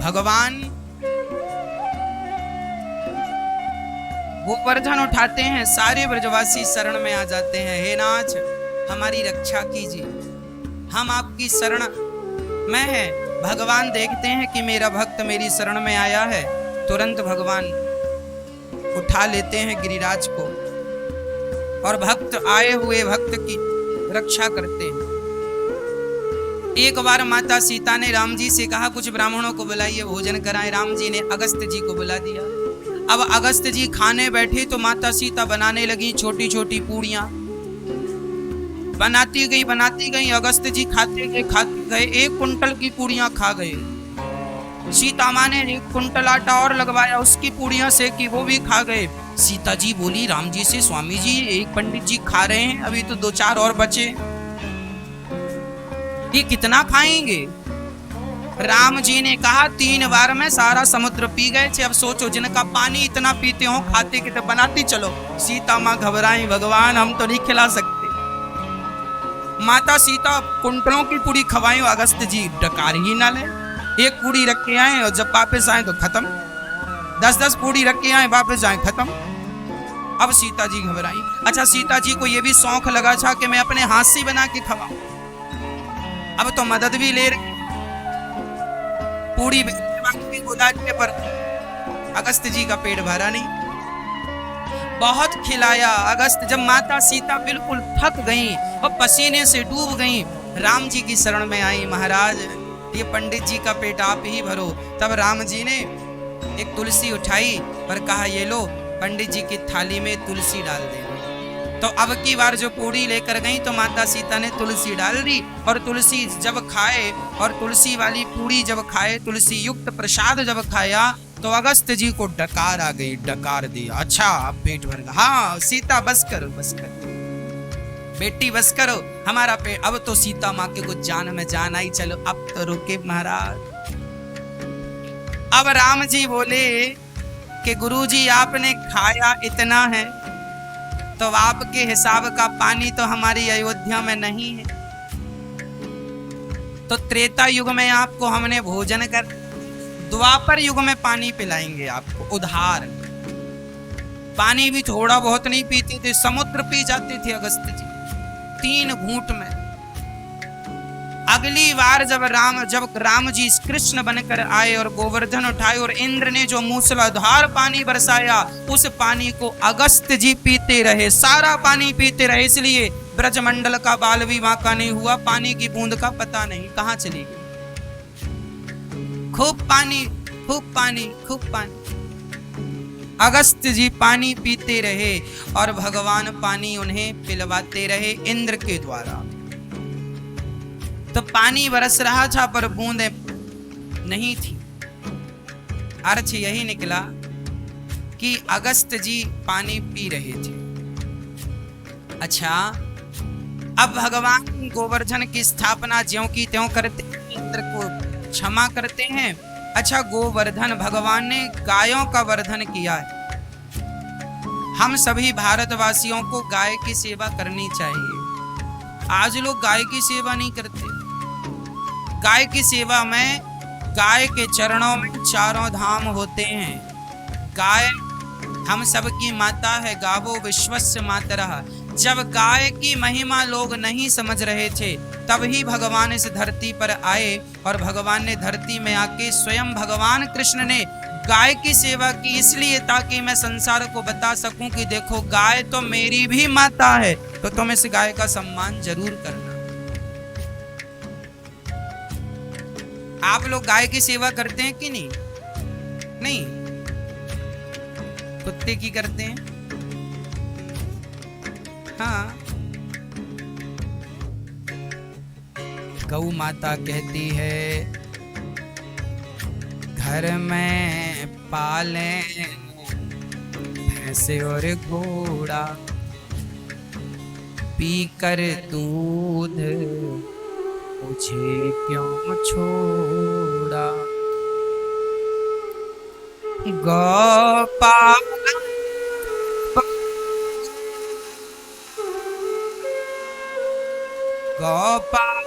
भगवान गोवर्धन उठाते हैं, सारे ब्रजवासी शरण में आ जाते हैं। हे नाथ, हमारी रक्षा कीजिए, हम आपकी शरण में हैं। भगवान देखते हैं कि मेरा भक्त मेरी शरण में आया है, तुरंत भगवान उठा लेते हैं गिरिराज को और भक्त, आए हुए भक्त की रक्षा करते हैं। एक बार माता सीता ने राम जी से कहा कुछ ब्राह्मणों को बुलाइए, भोजन कराएं। राम जी ने अगस्त्य जी को बुला दिया। अब अगस्त्य जी खाने बैठे तो माता सीता बनाने लगी छोटी छोटी पूड़ियां। बनाती गई। अगस्त्य जी खाते गए 1 कुंटल की पूड़ियां खा गए। सीता माँ ने 1 कुंटल आटा और लगवाया, उसकी पूड़ियां सेकी, वो भी खा गए। सीता जी बोली राम जी से, स्वामी जी 1 पंडित जी खा रहे हैं, अभी तो 2-4 और बचे, ये कितना खाएंगे? राम जी ने कहा 3 बार में सारा समुद्र पी गए थे, अब सोचो जिनका पानी इतना पीते हो, खाते कितने, बनाती चलो। सीता माँ घबराई, भगवान हम तो नहीं खिला सकते। माता सीता कुंटलों की पूरी खवाई, अगस्त्य जी डकार ही ना ले। 1 पूरी रख के आए और जब वापस आए तो खत्म। 10-10 पूरी रख के आए, वापस आए खत्म। अब सीता जी घबराई। अच्छा, सीता जी को यह भी शौक लगा था कि मैं अपने हाथ से बना के खवाऊं। अब तो मदद भी ले रही, पूरी गुदाने पर अगस्त्य जी का पेट भरा नहीं। बहुत खिलाया अगस्त्य। जब माता सीता बिल्कुल थक गई और पसीने से डूब गई, राम जी की शरण में आई, महाराज ये पंडित जी का पेट आप ही भरो। तब राम जी ने एक तुलसी उठाई और कहा ये लो, पंडित जी की थाली में तुलसी डाल दे। तो अब की बार जो पूरी लेकर गई तो माता सीता ने तुलसी डाल दी और तुलसी जब खाए, और तुलसी वाली पूरी जब खाए, तुलसी युक्त प्रसाद जब खाया तो अगस्त्य जी को डकार आ गई, डकार दिया। अच्छा अब पेट भर गया। हाँ सीता बस करो, बस करो बेटी, बस करो, हमारा पेट। अब तो सीता माँ के कुछ जान में जान आई, चलो अब तो रुके महाराज। अब राम जी बोले कि गुरुजी आपने खाया इतना है तो आपके हिसाब का पानी तो हमारी अयोध्या में नहीं है, तो त्रेता युग में आपको हमने भोजन कर, द्वापर युग में पानी पिलाएंगे आपको उधार। पानी भी थोड़ा बहुत नहीं पीते थे, समुद्र पी जाते थे अगस्त्य जी 3 घूंट में। अगली बार जब राम जी कृष्ण बनकर आए और गोवर्धन उठाए और इंद्र ने जो मूसलाधार पानी बरसाया, उस पानी को अगस्त्य जी पीते रहे, सारा पानी पीते रहे। इसलिए ब्रजमंडल का बाल भी बांका नहीं हुआ, पानी की बूंद का पता नहीं कहां चली गई। खूब पानी, खूब पानी, खूब पानी। अगस्त जी पानी पीते रहे और भगवान पानी उन्हें पिलवाते रहे इंद्र के द्वारा। तो पानी बरस रहा था पर बूंदें नहीं थी। अर्थ यही निकला कि अगस्त जी पानी पी रहे थे। अच्छा, अब भगवान गोवर्धन की स्थापना ज्यों की त्यों करते, इंद्र को क्षमा करते हैं। अच्छा, गोवर्धन भगवान ने गायों का वर्धन किया है। हम सभी भारतवासियों को गाय की सेवा करनी चाहिए। आज लोग गाय की सेवा नहीं करते। गाय की सेवा में गाय के चरणों में चारों धाम होते हैं। गाय हम सबकी माता है, गावो विश्वस्य मातरः। जब गाय की महिमा लोग नहीं समझ रहे थे तब ही भगवान इस धरती पर आए और भगवान ने धरती में आके स्वयं भगवान कृष्ण ने गाय की सेवा की, इसलिए ताकि मैं संसार को बता सकूं कि देखो गाय तो मेरी भी माता है, तो तुम इस गाय का सम्मान जरूर करना। आप लोग गाय की सेवा करते हैं कि नहीं? नहीं, कुत्ते की करते हैं। हाँ, गौ माता कहती है घर में पालें भैंसे और घोड़ा, पीकर दूध मुझे क्यों छोड़ा। गौपाल गोपाल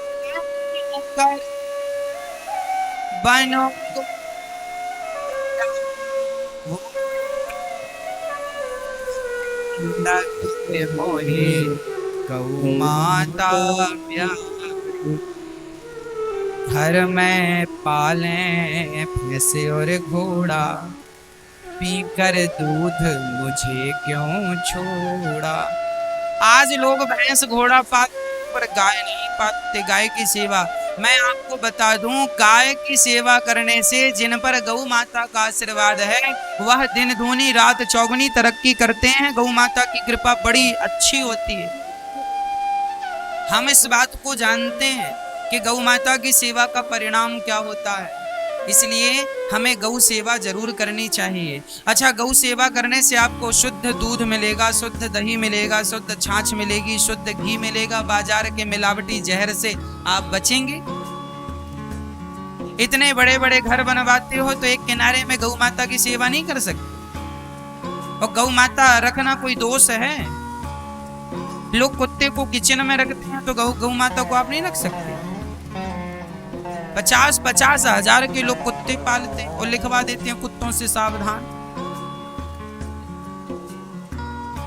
कर बनो मोहे गौ माता घर में पालें भैंसे और घोड़ा, पीकर दूध मुझे क्यों छोड़ा। आज लोग भैंस घोड़ा पालते पर गाय नहीं पालते। गाय की सेवा मैं आपको बता दूं, गाय की सेवा करने से जिन पर गौ माता का आशीर्वाद है वह दिन दूनी रात चौगुनी तरक्की करते हैं। गौ माता की कृपा बड़ी अच्छी होती है। हम इस बात को जानते हैं कि गौ माता की सेवा का परिणाम क्या होता है, इसलिए हमें गौ सेवा जरूर करनी चाहिए। अच्छा, गौ सेवा करने से आपको शुद्ध दूध मिलेगा, शुद्ध दही मिलेगा, शुद्ध छाछ मिलेगी, शुद्ध घी मिलेगा। बाजार के मिलावटी जहर से आप बचेंगे। इतने बड़े बड़े घर बनवाते हो तो एक किनारे में गौ माता की सेवा नहीं कर सकते। और गौ माता रखना कोई दोष है? लोग कुत्ते को किचन में रखते हैं तो गौ माता को आप नहीं रख सकते। 50-50 हजार के लोग कुत्ते पालते हैं और लिखवा देते हैं कुत्तों से सावधान।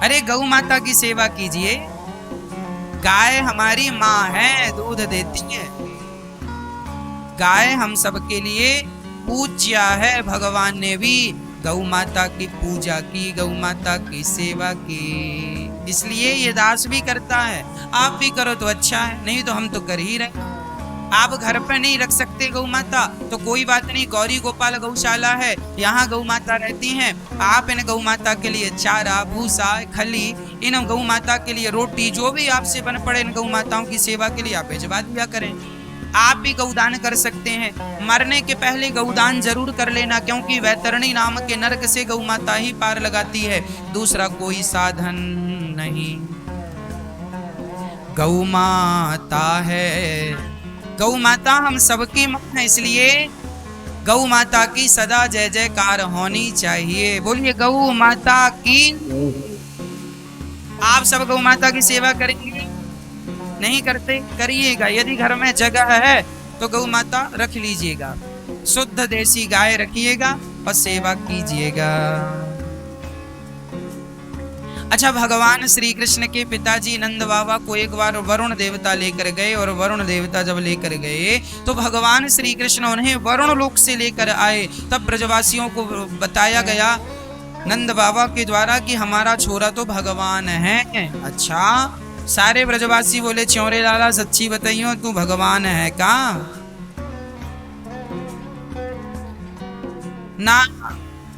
अरे गौ माता की सेवा कीजिए। गाय हमारी माँ है, दूध देती है। गाय हम सबके लिए पूज्य है। भगवान ने भी गौ माता की पूजा की, गौ माता की सेवा की, इसलिए ये दास भी करता है। आप भी करो तो अच्छा है, नहीं तो हम तो कर ही रहे। आप घर पे नहीं रख सकते गौ माता तो कोई बात नहीं, गौरी गोपाल गौशाला है, यहाँ गौ माता रहती हैं। आप इन गौ माता के लिए चारा, भूसा, खली, इन गौ माता के लिए रोटी, जो भी आपसे बन पड़े इन गौ माताओं की सेवा के लिए आप भिजवा दिया करें। आप भी गौदान कर सकते हैं। मरने के पहले गौदान जरूर कर लेना, क्योंकि वैतरणी नाम के नरक से गौ माता ही पार लगाती है, दूसरा कोई साधन नहीं। गौ माता है, गौ माता हम सबकी मां है, इसलिए गौ माता की सदा जय जयकार होनी चाहिए। बोलिए गौ माता की। आप सब गौ माता की सेवा करेंगे? नहीं करते? करिएगा। यदि घर में जगह है तो गौ माता रख लीजिएगा, शुद्ध देसी गाय रखिएगा और सेवा कीजिएगा। अच्छा, भगवान श्री कृष्ण के पिताजी नंद बाबा को एक बार वरुण देवता लेकर गए, और वरुण देवता जब लेकर गए तो भगवान श्री कृष्ण उन्हें वरुण लोक से लेकर आए। तब ब्रजवासियों को बताया गया नंद बाबा के द्वारा कि हमारा छोरा तो भगवान है। अच्छा, सारे ब्रजवासी बोले च्योरे लाला सच्ची बताइयो तू भगवान है का? ना,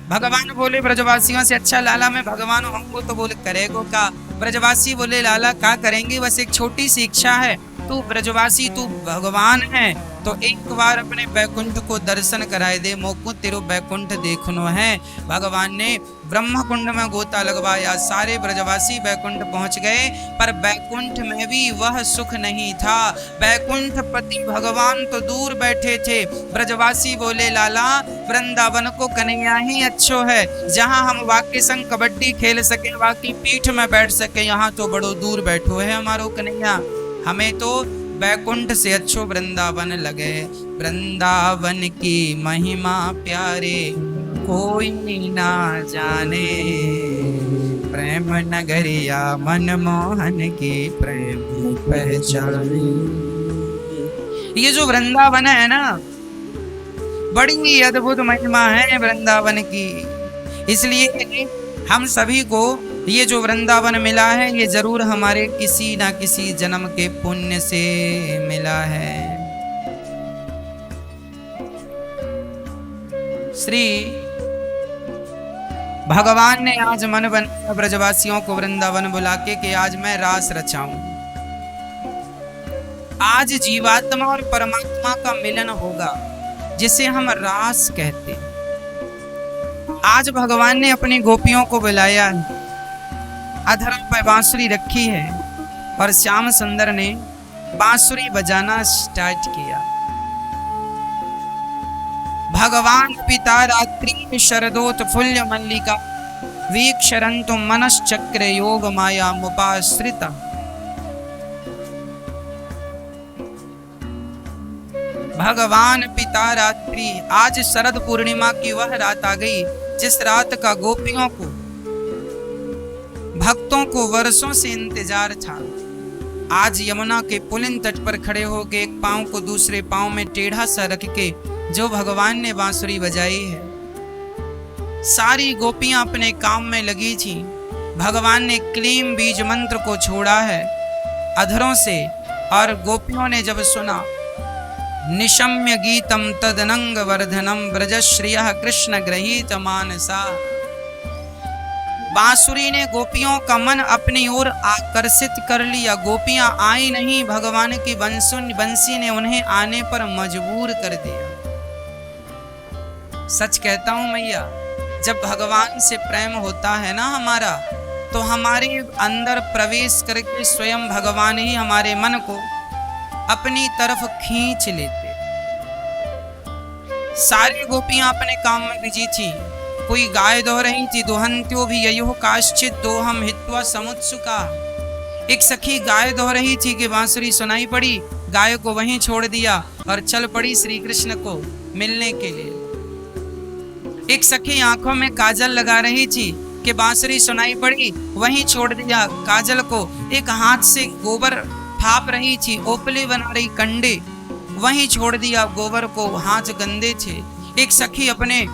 भगवान बोले ब्रजवासियों से, अच्छा लाला मैं भगवान हूँ, हमको तो बोले करेगो का। ब्रजवासी बोले लाला क्या करेंगे, बस एक छोटी सी इच्छा है, तू ब्रजवासी तू भगवान है तो एक बार अपने बैकुंठ को दर्शन कराए दे, मोको तेरो बैकुंठ देखनो है। भगवान ने ब्रह्म कुंड में गोता लगवाया, सारे ब्रजवासी बैकुंठ पहुंच गए, पर बैकुंठ में भी वह सुख नहीं था। बैकुंठ पति भगवान तो दूर बैठे थे। ब्रजवासी बोले लाला वृंदावन को कन्हैया ही अच्छो है, जहां हम वाक्य संग कबड्डी खेल सके, वाकी पीठ में बैठ सके, यहाँ तो बड़ो दूर बैठो है हमारो कन्हैया, हमें तो बैकुंठ से अच्छो वृंदावन लगे। वृंदावन की महिमा प्यारे कोई ना जाने, प्रेम नगरिया मनमोहन की प्रेम पहचाने। ये जो वृंदावन है ना, बड़ी अद्भुत महिमा है वृंदावन की, इसलिए हम सभी को ये जो वृंदावन मिला है ये जरूर हमारे किसी ना किसी जन्म के पुण्य से मिला है। श्री भगवान ने आज मन बनाया ब्रजवासियों को वृंदावन बुला के कि आज मैं रास रचाऊं, आज जीवात्मा और परमात्मा का मिलन होगा जिसे हम रास कहते हैं। आज भगवान ने अपनी गोपियों को बुलाया, अधरों पर बांसुरी रखी है और श्याम सुंदर ने बांसुरी बजाना स्टार्ट किया। भगवान पिता रात्रि शरदोत्फुल्ल मल्लिका वीक्षरन्तु मनश्चक्र योग माया मुपाश्रिता। भगवान पिता रात्रि, आज शरद पूर्णिमा की वह रात आ गई जिस रात का गोपियों को भक्तों को वर्षों से इंतजार था। आज यमुना के पुलिन तट पर खड़े होकर एक पांव को दूसरे पांव में टेढ़ा सा रख के जो भगवान ने बांसुरी बजाई है, सारी गोपियां अपने काम में लगी थी। भगवान ने क्लीम बीज मंत्र को छोड़ा है अधरों से, और गोपियों ने जब सुना निशम्य गीतम तदनंग वर्धनम ब्रजश्रियः कृष्ण गृहीत मानसा, बांसुरी ने गोपियों का मन अपनी ओर आकर्षित कर लिया। गोपियां आई नहीं, भगवान की बंसी ने उन्हें आने पर मजबूर कर दिया। सच कहता हूं मैया, जब भगवान से प्रेम होता है ना हमारा, तो हमारे अंदर प्रवेश करके स्वयं भगवान ही हमारे मन को अपनी तरफ खींच लेते। सारी गोपियां अपने काम में बिजी थी, कोई गाय दो रही थी, दोहंत्यो भी ययो काश्चित दोहम हित्वा समुत्सुका। एक सखी गाय दो रही थी कि बांसुरी सुनाई पड़ी, गाय को वहीं छोड़ दिया और चल पड़ी श्री कृष्ण को मिलने के लिए। एक सखी आंखों में काजल लगा रही थी कि बांसुरी सुनाई पड़ी, वहीं छोड़ दिया काजल को। एक हाथ से गोबर थाप रही थी, ओपले बना रही कंडे, वहीं छोड़ दिया गोबर को, हाथ गंदे थे। एक सखी अपने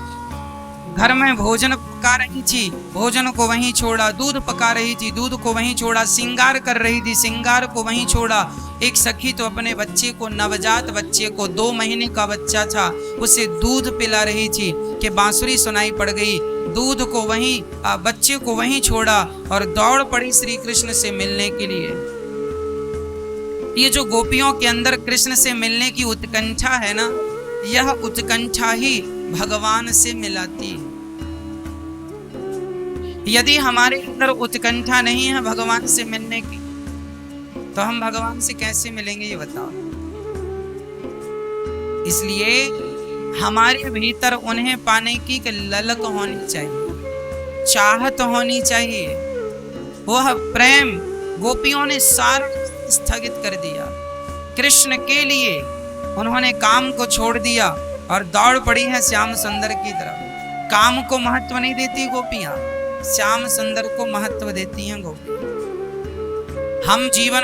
घर में भोजन पका रही थी, भोजन को वहीं छोड़ा। दूध पका रही थी, दूध को वहीं छोड़ा। श्रृंगार कर रही थी, श्रृंगार को वहीं छोड़ा। एक सखी तो अपने बच्चे को, नवजात बच्चे को, 2 महीने का बच्चा था, उसे दूध पिला रही थी कि बांसुरी सुनाई पड़ गई। दूध को वहीं, बच्चे को वहीं छोड़ा और दौड़ पड़ी श्री कृष्ण से मिलने के लिए। ये जो गोपियों के अंदर कृष्ण से मिलने की उत्कंठा है ना, यह उत्कंठा ही भगवान से मिलाती है। यदि हमारे अंदर उत्कंठा नहीं है भगवान से मिलने की, तो हम भगवान से कैसे मिलेंगे ये बताओ। इसलिए हमारे भीतर उन्हें पाने की ललक होनी चाहिए, चाहत होनी चाहिए। वह प्रेम गोपियों ने सारा स्थगित कर दिया कृष्ण के लिए। उन्होंने काम को छोड़ दिया और दौड़ पड़ी है श्याम सुंदर की तरफ। काम को महत्व नहीं देती गोपियां, श्याम सुंदर को महत्व देती हैं गोपियां। हम जीवन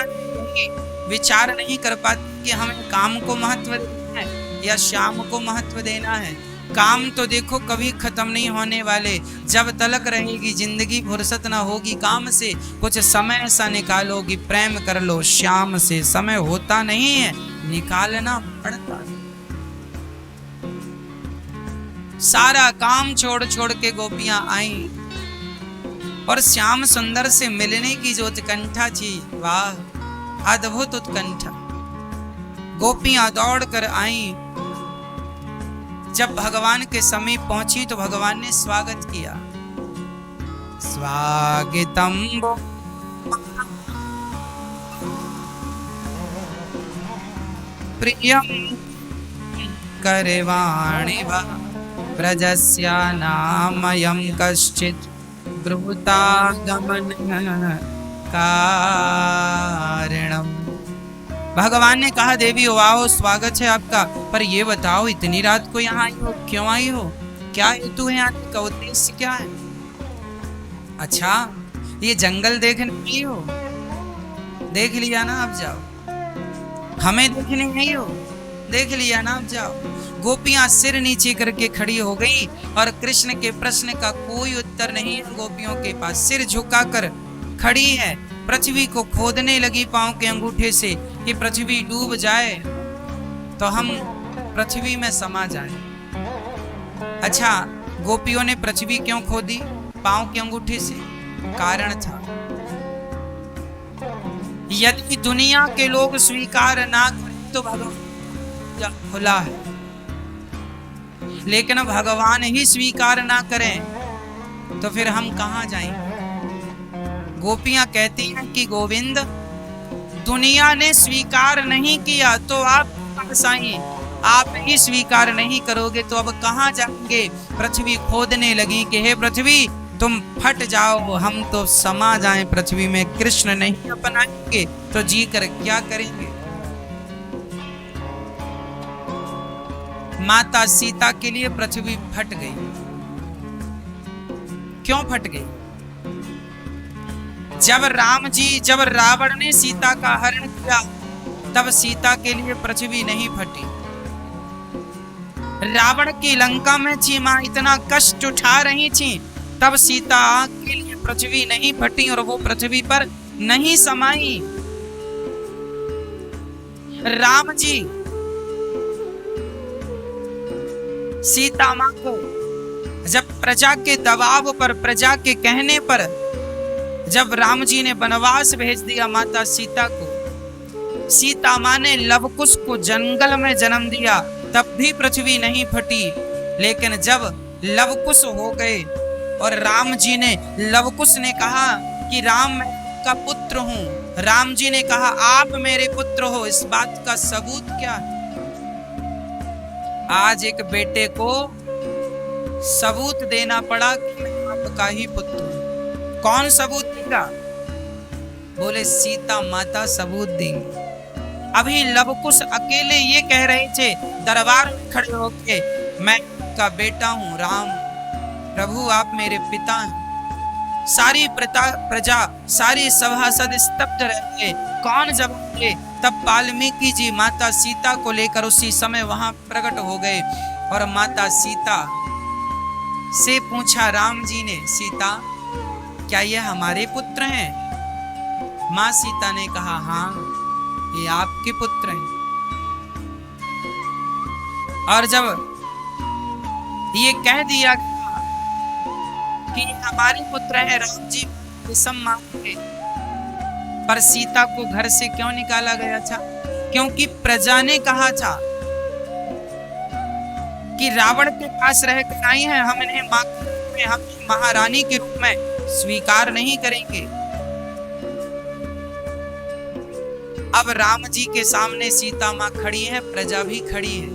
विचार नहीं कर पाते कि हमें काम को महत्व देना है या श्याम को महत्व देना है। काम तो देखो कभी खत्म नहीं होने वाले, जब तलक रहेगी जिंदगी फुर्सत ना होगी काम से। कुछ समय ऐसा निकालोगी, प्रेम कर लो श्याम से। समय होता नहीं है, निकालना पड़ता है। सारा काम छोड़ छोड़ के गोपियां आई और श्याम सुंदर से मिलने की जो उत्कंठा थी, वाह अद्भुत उत्कंठा। गोपियां दौड़ कर आई। जब भगवान के समीप पहुंची तो भगवान ने स्वागत किया। स्वागतम प्रियम करवाणि वा ब्रजस्य नामयं कश्चित् ब्रूतागमन कारणम। भगवान ने कहा, देवी आओ, स्वागत है आपका, पर ये बताओ इतनी रात को यहाँ आई हो, क्यों आई हो, क्या हेतु है आने का, उद्देश्य क्या है? अच्छा, ये जंगल देखने नहीं हो? देख लिया ना, अब जाओ। हमें देखने नहीं हो? देख लिया ना, अब जाओ। गोपियां सिर नीचे करके खड़ी हो गई और कृष्ण के प्रश्न का कोई उत्तर नहीं है गोपियों के पास। सिर झुकाकर खड़ी है, पृथ्वी को खोदने लगी पांव के अंगूठे से कि पृथ्वी डूब जाए तो हम पृथ्वी में समा जाए। अच्छा, गोपियों ने पृथ्वी क्यों खोदी पांव के अंगूठे से? कारण था, यदि दुनिया के लोग स्वीकार ना करें तो भगवान खुला है, लेकिन भगवान ही स्वीकार ना करें तो फिर हम कहां जाएंगे? गोपियां कहती हैं कि गोविंद, दुनिया ने स्वीकार नहीं किया तो आप पास आइए, आप ही स्वीकार नहीं करोगे तो अब कहां जाएंगे? पृथ्वी खोदने लगी कि हे पृथ्वी तुम फट जाओ, हम तो समा जाएं पृथ्वी में, कृष्ण नहीं अपनाएंगे तो जी कर क्या करेंगे? माता सीता के लिए पृथ्वी फट गई। क्यों फट गई? जब रावण ने सीता का हरण किया तब सीता के लिए पृथ्वी नहीं फटी। रावण की लंका में थी मां, इतना कष्ट उठा रही थी, तब सीता के लिए पृथ्वी नहीं फटी और वो पृथ्वी पर नहीं समाई। राम जी सीता मां को जब प्रजा के दबाव पर, प्रजा के कहने पर जब राम जी ने वनवास भेज दिया माता सीता को, सीता मां ने लवकुश को जंगल में जन्म दिया, तब भी पृथ्वी नहीं फटी। लेकिन जब लवकुश हो गए और राम जी ने, लवकुश ने कहा कि राम मैं का पुत्र हूं, राम जी ने कहा आप मेरे पुत्र हो, इस बात का सबूत क्या है? आज एक बेटे को सबूत देना पड़ा कि मैं आपका ही पुत्र हूं। कौन सबूत देगा? बोले सीता माता सबूत देंगे। अभी लवकुश अकेले ये कह रहे थे दरबार में खड़े होके, मैं का बेटा हूं राम, प्रभु आप मेरे पिता हैं। सारी प्रजा, सारी सभासद स्तब्ध रह गए, कौन जवाब दे? तब वाल्मीकि जी माता सीता को लेकर उसी समय वहां प्रकट हो गए और माता सीता से पूछा राम जी ने, सीता क्या ये हमारे पुत्र हैं? मां सीता ने कहा हाँ ये आपके पुत्र हैं। और जब ये कह दिया कि हमारे पुत्र हैं, राम जी विषम मांगे, पर सीता को घर से क्यों निकाला गया था? क्योंकि प्रजा ने कहा था कि रावण के पास रहकर आई हैं, हम इन्हें मां के रूप में, हम महारानी के रूप में स्वीकार नहीं करेंगे। अब राम जी के सामने सीता मां खड़ी है, प्रजा भी खड़ी है।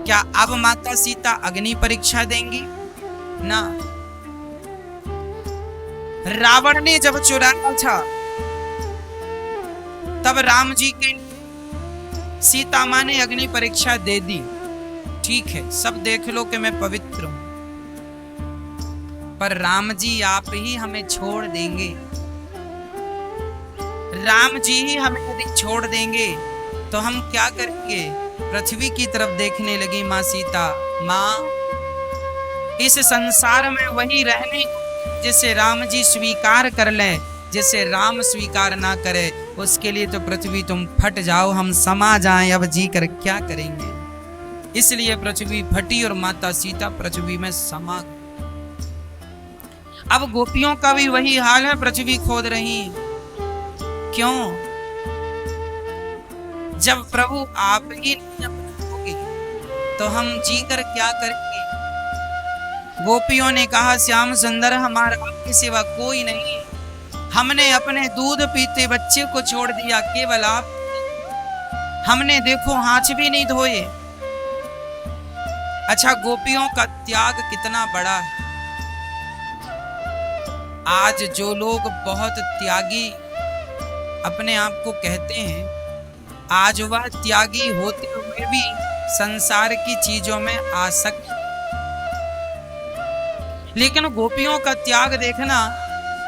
क्या अब माता सीता अग्नि परीक्षा देंगी? ना। रावण ने जब चुराया था तब राम जी के सीता मां ने अग्नि परीक्षा दे दी, ठीक है सब देख लो कि मैं पवित्र हूं, पर राम जी आप ही हमें छोड़ देंगे, राम जी ही हमें यदि छोड़ देंगे तो हम क्या करेंगे? पृथ्वी की तरफ देखने लगी मां सीता। मां, इस संसार में वही रहने जिसे राम जी स्वीकार कर ले, जिसे राम स्वीकार ना करे उसके लिए तो पृथ्वी तुम फट जाओ, हम समा जाएं, अब जी कर क्या करेंगे? इसलिए पृथ्वी फटी और माता सीता पृथ्वी में समा गई। अब गोपियों का भी वही हाल है, पृथ्वी खोद रही। क्यों? जब प्रभु आप ही नहीं अपनाओगे तो हम जी कर क्या करेंगे? गोपियों ने कहा, श्याम सुंदर, हमारा आपके सिवा कोई नहीं। हमने अपने दूध पीते बच्चे को छोड़ दिया, केवल आप। हमने देखो हाथ भी नहीं धोए। अच्छा, गोपियों का त्याग कितना बड़ा है। आज जो लोग बहुत त्यागी अपने आप को कहते हैं, आज वह त्यागी होते हुए भी संसार की चीजों में आसक्त। लेकिन गोपियों का त्याग देखना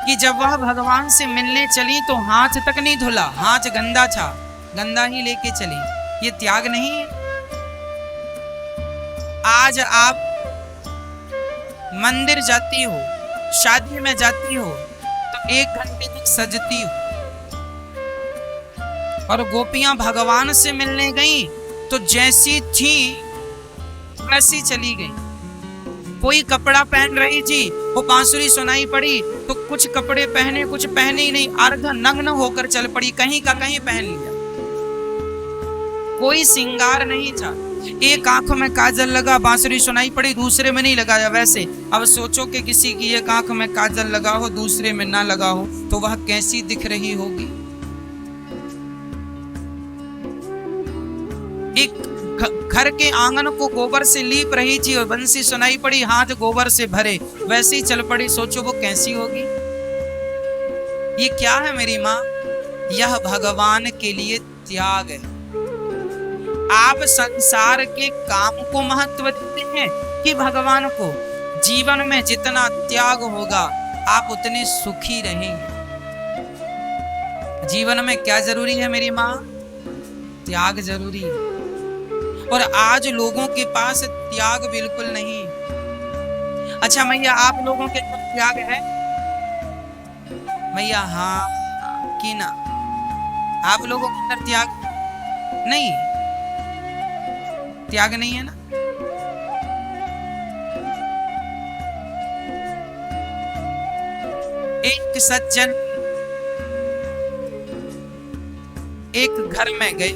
कि जब वह भगवान से मिलने चली तो हाथ तक नहीं धुला, हाथ गंदा था, गंदा ही लेके चली। ये त्याग नहीं है? आज आप मंदिर जाती हो, शादी में जाती हो तो 1 घंटे तक सजती हो, और गोपियां भगवान से मिलने गई तो जैसी थी वैसी चली गई। कोई कपड़ा पहन रही थी, वो बांसुरी सुनाई पड़ी तो कुछ कपड़े पहने, कुछ पहने ही नहीं, अर्ध नग्न होकर चल पड़ी, कहीं का कहीं पहन लिया। कोई श्रृंगार नहीं था। एक आंख में काजल लगा, बांसुरी सुनाई पड़ी, दूसरे में नहीं लगाया। वैसे अब सोचो कि किसी की एक आंख में काजल लगा हो, दूसरे में ना लगा हो, तो वह कैसी दिख रही होगी? एक घर के आंगन को गोबर से लीप रही थी और बंसी सुनाई पड़ी, हाथ गोबर से भरे, वैसे ही चल पड़ी। सोचो वो कैसी होगी? ये क्या है मेरी माँ? यह भगवान के लिए त्याग है। आप संसार के काम को महत्व देते हैं कि भगवान को? जीवन में जितना त्याग होगा आप उतने सुखी रहेंगे। जीवन में क्या जरूरी है मेरी माँ? त्याग जरूरी है। और आज लोगों के पास त्याग बिल्कुल नहीं। अच्छा मैया, आप लोगों के पास त्याग है? मैया हाँ कि ना? आप लोगों के अंदर त्याग नहीं? त्याग नहीं है ना? एक सज्जन एक घर में गए।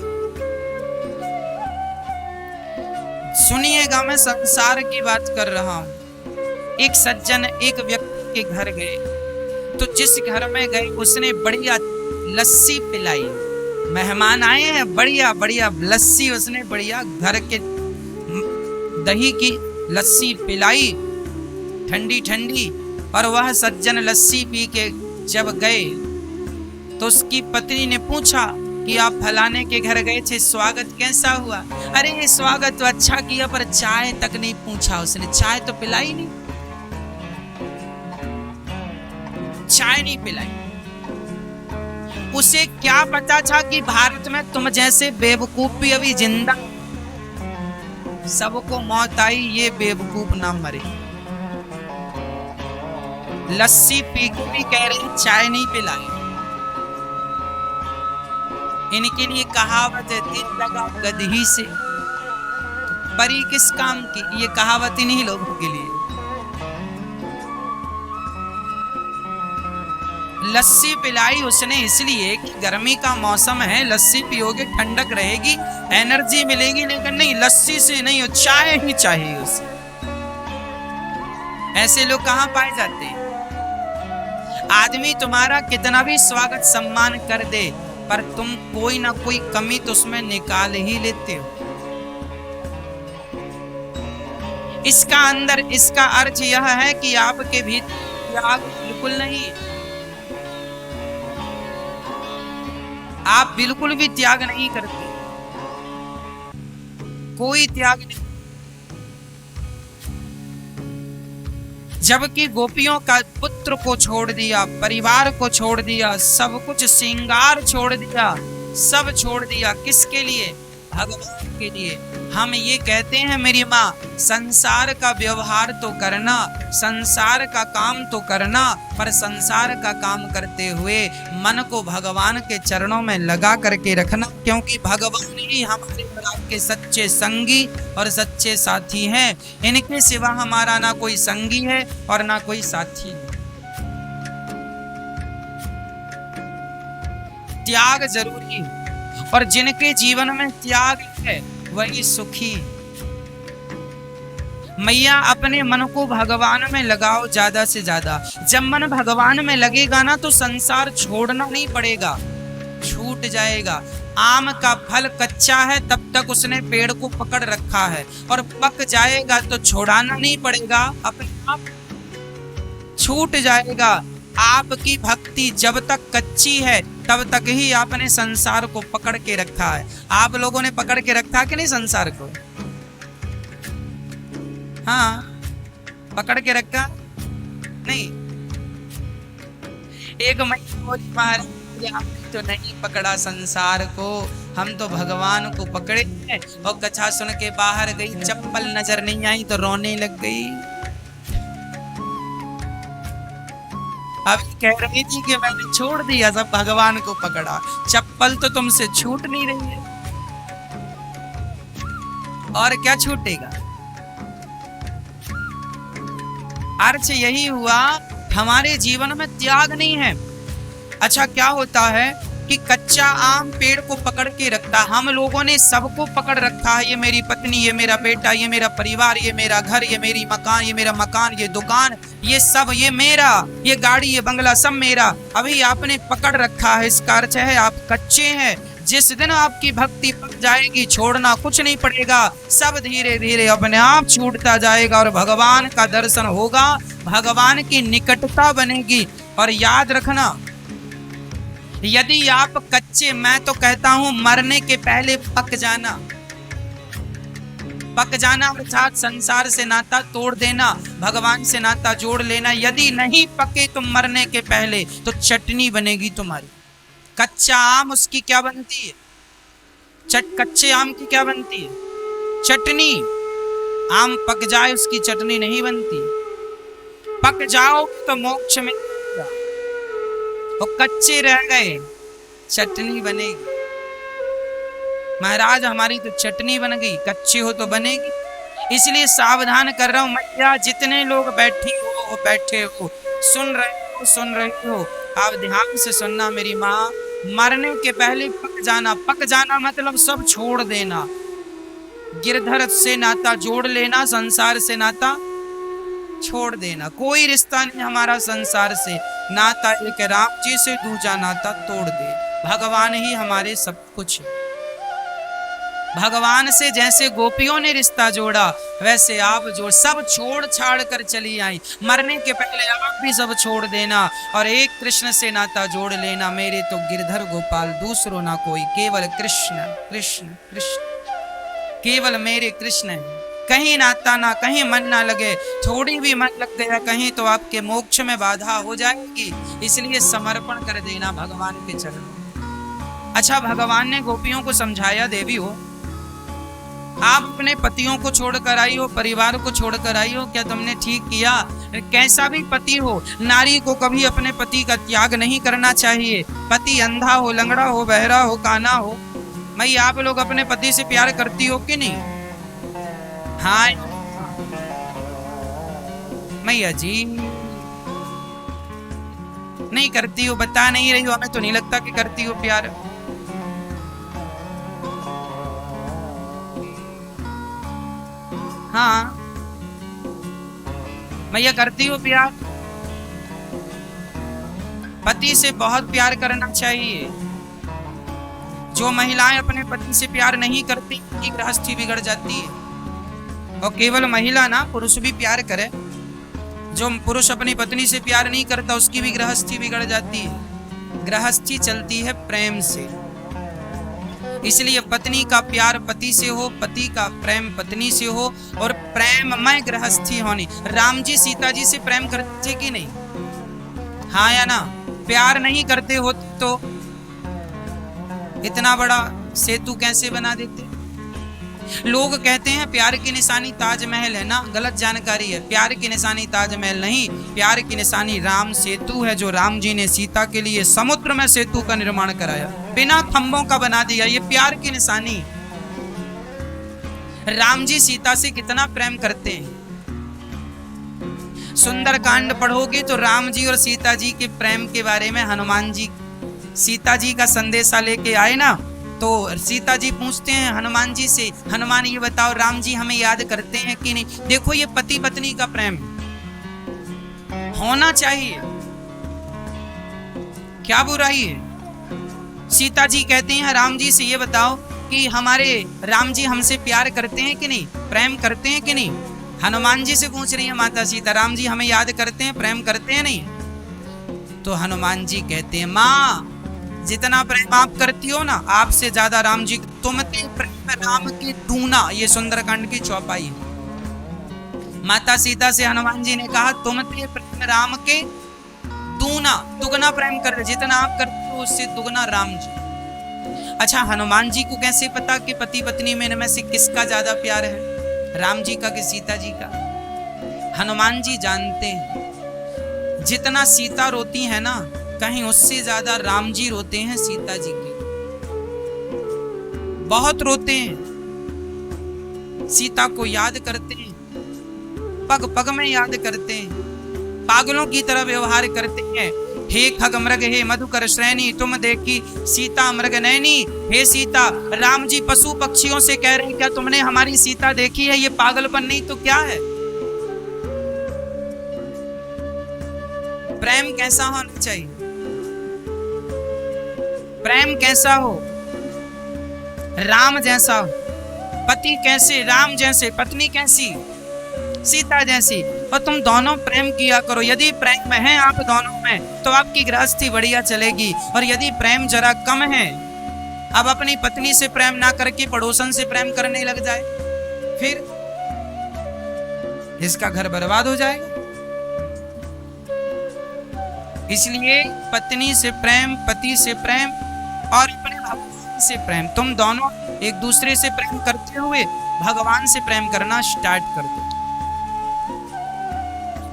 सुनिएगा, मैं संसार की बात कर रहा हूं। एक सज्जन एक व्यक्ति के घर गए, तो जिस घर में गए उसने बढ़िया लस्सी पिलाई। मेहमान आए हैं, बढ़िया बढ़िया लस्सी उसने बढ़िया घर के दही की लस्सी पिलाई, ठंडी ठंडी। और वह सज्जन लस्सी पी के जब गए तो उसकी पत्नी ने पूछा कि आप फलाने के घर गए थे, स्वागत कैसा हुआ? अरे ये स्वागत तो अच्छा किया, पर चाय तक नहीं पूछा उसने, चाय तो पिलाई नहीं, चाय नहीं पिलाई। उसे क्या पता था कि भारत में तुम जैसे बेवकूफ भी अभी जिंदा, सबको मौत आई, ये बेवकूफ ना मरे। लस्सी पी के भी कह रहे चाय नहीं पिलाई। इनके लिए कहावत है, दिल लगा गदही से परी किस काम की। ये कहावत इन्हीं लोगों के लिए। लस्सी पिलाई उसने इसलिए कि गर्मी का मौसम है, लस्सी पियोगे ठंडक रहेगी, एनर्जी मिलेगी। लेकिन नहीं, लस्सी से नहीं, चाय ही चाहिए उसे। ऐसे लोग कहां पाए जाते हैं? आदमी तुम्हारा कितना भी स्वागत सम्मान कर दे, पर तुम कोई ना कोई कमी तो उसमें निकाल ही लेते हो। इसका अंदर इसका अर्थ यह है कि आपके भीतर त्याग बिल्कुल नहीं। आप बिल्कुल भी त्याग नहीं करते, कोई त्याग नहीं। जबकि गोपियों का पुत्र को छोड़ दिया, परिवार को छोड़ दिया, सब कुछ श्रृंगार छोड़ दिया, सब छोड़ दिया। किसके लिए? भगवान के लिए। हम ये कहते हैं मेरी माँ, संसार का व्यवहार तो करना, संसार का काम तो करना, पर संसार का काम करते हुए मन को भगवान के चरणों में लगा करके रखना, क्योंकि भगवान ही हमारे और आपके सच्चे संगी और सच्चे साथी हैं। इनके सिवा हमारा ना कोई संगी है और ना कोई साथी है। त्याग जरूरी है, और जिनके जीवन में त्याग है वही सुखी है। मैया अपने मन को भगवान में लगाओ ज्यादा से ज्यादा। जब मन भगवान में लगेगा ना तो संसार छोड़ना नहीं पड़ेगा, छूट जाएगा। आम का फल कच्चा है तब तक उसने पेड़ को पकड़ रखा है, और पक जाएगा तो छोड़ाना नहीं पड़ेगा, अपने आप छूट जाएगा। आपकी भक्ति जब तक कच्ची है तब तक ही आपने संसार को पकड़ के रखा है। आप लोगों ने पकड़ के रखा कि नहीं संसार को? हाँ, पकड़ के रखा नहीं। एक महाराज, आपने तो नहीं पकड़ा संसार को, हम तो भगवान को पकड़े हैं। और कथा सुन के बाहर गई, चप्पल नजर नहीं आई तो रोने लग गई। अभी कह रही थी कि मैंने छोड़ दिया, सब भगवान को पकड़ा। चप्पल तो तुमसे छूट नहीं रही है, और क्या छूटेगा? अर्थ यही हुआ, हमारे जीवन में त्याग नहीं है। अच्छा, क्या होता है कि कच्चा आम पेड़ को पकड़ के रखता, हम लोगों ने सबको पकड़ रखा है। ये मेरी पत्नी, ये मेरा बेटा, ये मेरा परिवार, ये मेरा घर, ये मेरी मकान, ये मेरा मकान, ये दुकान, ये सब ये मेरा, ये गाड़ी, ये बंगला, सब मेरा। अभी आपने पकड़ रखा है, इसका अर्थ है आप कच्चे हैं। जिस दिन आपकी भक्ति पक जाएगी, छोड़ना कुछ नहीं पड़ेगा, सब धीरे धीरे अपने आप छूटता जाएगा और भगवान का दर्शन होगा, भगवान की निकटता बनेगी। और याद रखना, यदि आप कच्चे, मैं तो कहता हूं मरने के पहले पक जाना। पक जाना अर्थात संसार से नाता तोड़ देना, भगवान से नाता जोड़ लेना। यदि नहीं पके तुम मरने के पहले तो चटनी बनेगी तुम्हारी। कच्चा आम, उसकी क्या बनती है? कच्चे आम की क्या बनती है? चटनी। आम पक जाए उसकी चटनी नहीं बनती। पक जाओ तो मोक्ष में, और कच्चे रह गए चटनी बनेगी। महाराज हमारी तो चटनी बन गई, कच्चे हो तो बनेगी। इसलिए सावधान कर रहा हूं मैया, जितने लोग बैठी हो बैठे हो, सुन रहे हो, आप ध्यान से सुनना मेरी माँ। मरने के पहले पक जाना। पक जाना मतलब सब छोड़ देना, गिरधर से नाता जोड़ लेना, संसार से नाता छोड़ देना। कोई रिश्ता नहीं हमारा संसार से, नाता एक राम जी से, दूजा नाता तोड़ दे। भगवान ही हमारे सब कुछ है। भगवान से जैसे गोपियों ने रिश्ता जोड़ा, वैसे आप जो सब छोड़ छाड़ कर चली आई। मरने के पहले आप भी सब छोड़ देना और एक कृष्ण से नाता जोड़ लेना। मेरे तो गिरधर गोपाल, दूसरो ना कोई, केवल कृष्ण कृष्ण कृष्ण, केवल मेरे कृष्ण है। कहीं नाता ना, कहीं मन ना लगे। थोड़ी भी मन लग गया कहीं तो आपके मोक्ष में बाधा हो जाएगी। इसलिए समर्पण कर देना भगवान के चरणों। अच्छा, भगवान ने गोपियों को समझाया, देवी हो आप अपने पतियों को छोड़कर आई हो, परिवार को छोड़कर आई हो, क्या तुमने ठीक किया? कैसा भी पति हो, नारी को कभी अपने पति का त्याग नहीं करना चाहिए। पति अंधा हो, लंगड़ा हो, बहरा हो, काना हो। मैं आप लोग अपने पति से प्यार करती हो कि नहीं? हाँ मैया जी, नहीं करती हो, बता नहीं रही हो, हमें तो नहीं लगता कि करती हो प्यार। हाँ मैया, करती हो प्यार? पति से बहुत प्यार करना चाहिए। जो महिलाएं अपने पति से प्यार नहीं करती, उनकी गृहस्थी बिगड़ जाती है। और केवल महिला ना, पुरुष भी प्यार करे। जो पुरुष अपनी पत्नी से प्यार नहीं करता, उसकी भी गृहस्थी बिगड़ जाती है। गृहस्थी चलती है प्रेम से। इसलिए पत्नी का प्यार पति से हो, पति का प्रेम पत्नी से हो, और प्रेममय गृहस्थी होनी। राम जी सीता जी से प्रेम करते थे कि नहीं? हाँ या ना? प्यार नहीं करते हो तो इतना बड़ा सेतु कैसे बना देते? लोग कहते हैं प्यार की निशानी ताजमहल है ना, गलत जानकारी है। प्यार की निशानी ताजमहल नहीं, प्यार की निशानी राम सेतु है, जो राम जी ने सीता के लिए समुद्र में सेतु का निर्माण कराया, बिना खंभों का बना दिया। ये प्यार की निशानी। राम जी सीता से कितना प्रेम करते हैं। सुंदरकांड पढ़ोगे तो राम जी और सीता जी के प्रेम के बारे में हनुमान जी सीता जी का संदेशा लेके आए ना, तो सीता जी पूछते हैं हनुमान जी से, हनुमान ये बताओ राम जी हमें याद करते हैं कि नहीं। देखो ये पति पत्नी का प्रेम होना चाहिए, क्या बुराई है। सीता जी कहती हैं राम जी से ये बताओ कि हमारे राम जी हमसे प्यार करते हैं कि नहीं, प्रेम करते हैं कि नहीं। हनुमान जी से पूछ रही है माता सीता, राम जी हमें याद करते हैं, प्रेम करते हैं नहीं। तो हनुमान जी कहते हैं माँ जितना प्रेम आप करती हो ना, आपसे ज्यादा राम जी, तुम ते प्रेम राम के दूना। ये सुंदरकांड की चौपाई है। माता सीता से हनुमान जी ने कहा तुम ते प्रेम राम के दूना, दुगना प्रेम कर रहे, जितना आप करते हो उससे दुगना राम जी। अच्छा हनुमान जी को कैसे पता कि पति पत्नी में इनमें से किसका ज्यादा प्यार है, राम जी का कि सीता जी का। हनुमान जी जानते हैं जितना सीता रोती है ना, कहीं उससे ज्यादा राम जी रोते हैं सीता जी के, बहुत रोते हैं। सीता को याद करते हैं, पग पग में याद करते हैं, पागलों की तरह व्यवहार करते हैं। हे खग मृग हे मधुकर श्रेणी, तुम देखी सीता मृग नैनी। हे सीता, राम जी पशु पक्षियों से कह रहे हैं क्या तुमने हमारी सीता देखी है। ये पागलपन नहीं तो क्या है। प्रेम कैसा होना चाहिए, प्रेम कैसा हो, राम जैसा हो। पति कैसे, राम जैसे, पत्नी कैसी, सीता जैसी। और तुम दोनों प्रेम किया करो। यदि प्रेम है आप दोनों में तो आपकी गृहस्थी बढ़िया चलेगी। और यदि प्रेम जरा कम है, अब अपनी पत्नी से प्रेम ना करके पड़ोसन से प्रेम करने लग जाए, फिर इसका घर बर्बाद हो जाएगा। इसलिए पत्नी से प्रेम, पति से प्रेम और अपने भगवान से प्रेम, तुम दोनों एक दूसरे से प्रेम करते हुए भगवान से प्रेम करना स्टार्ट कर दो।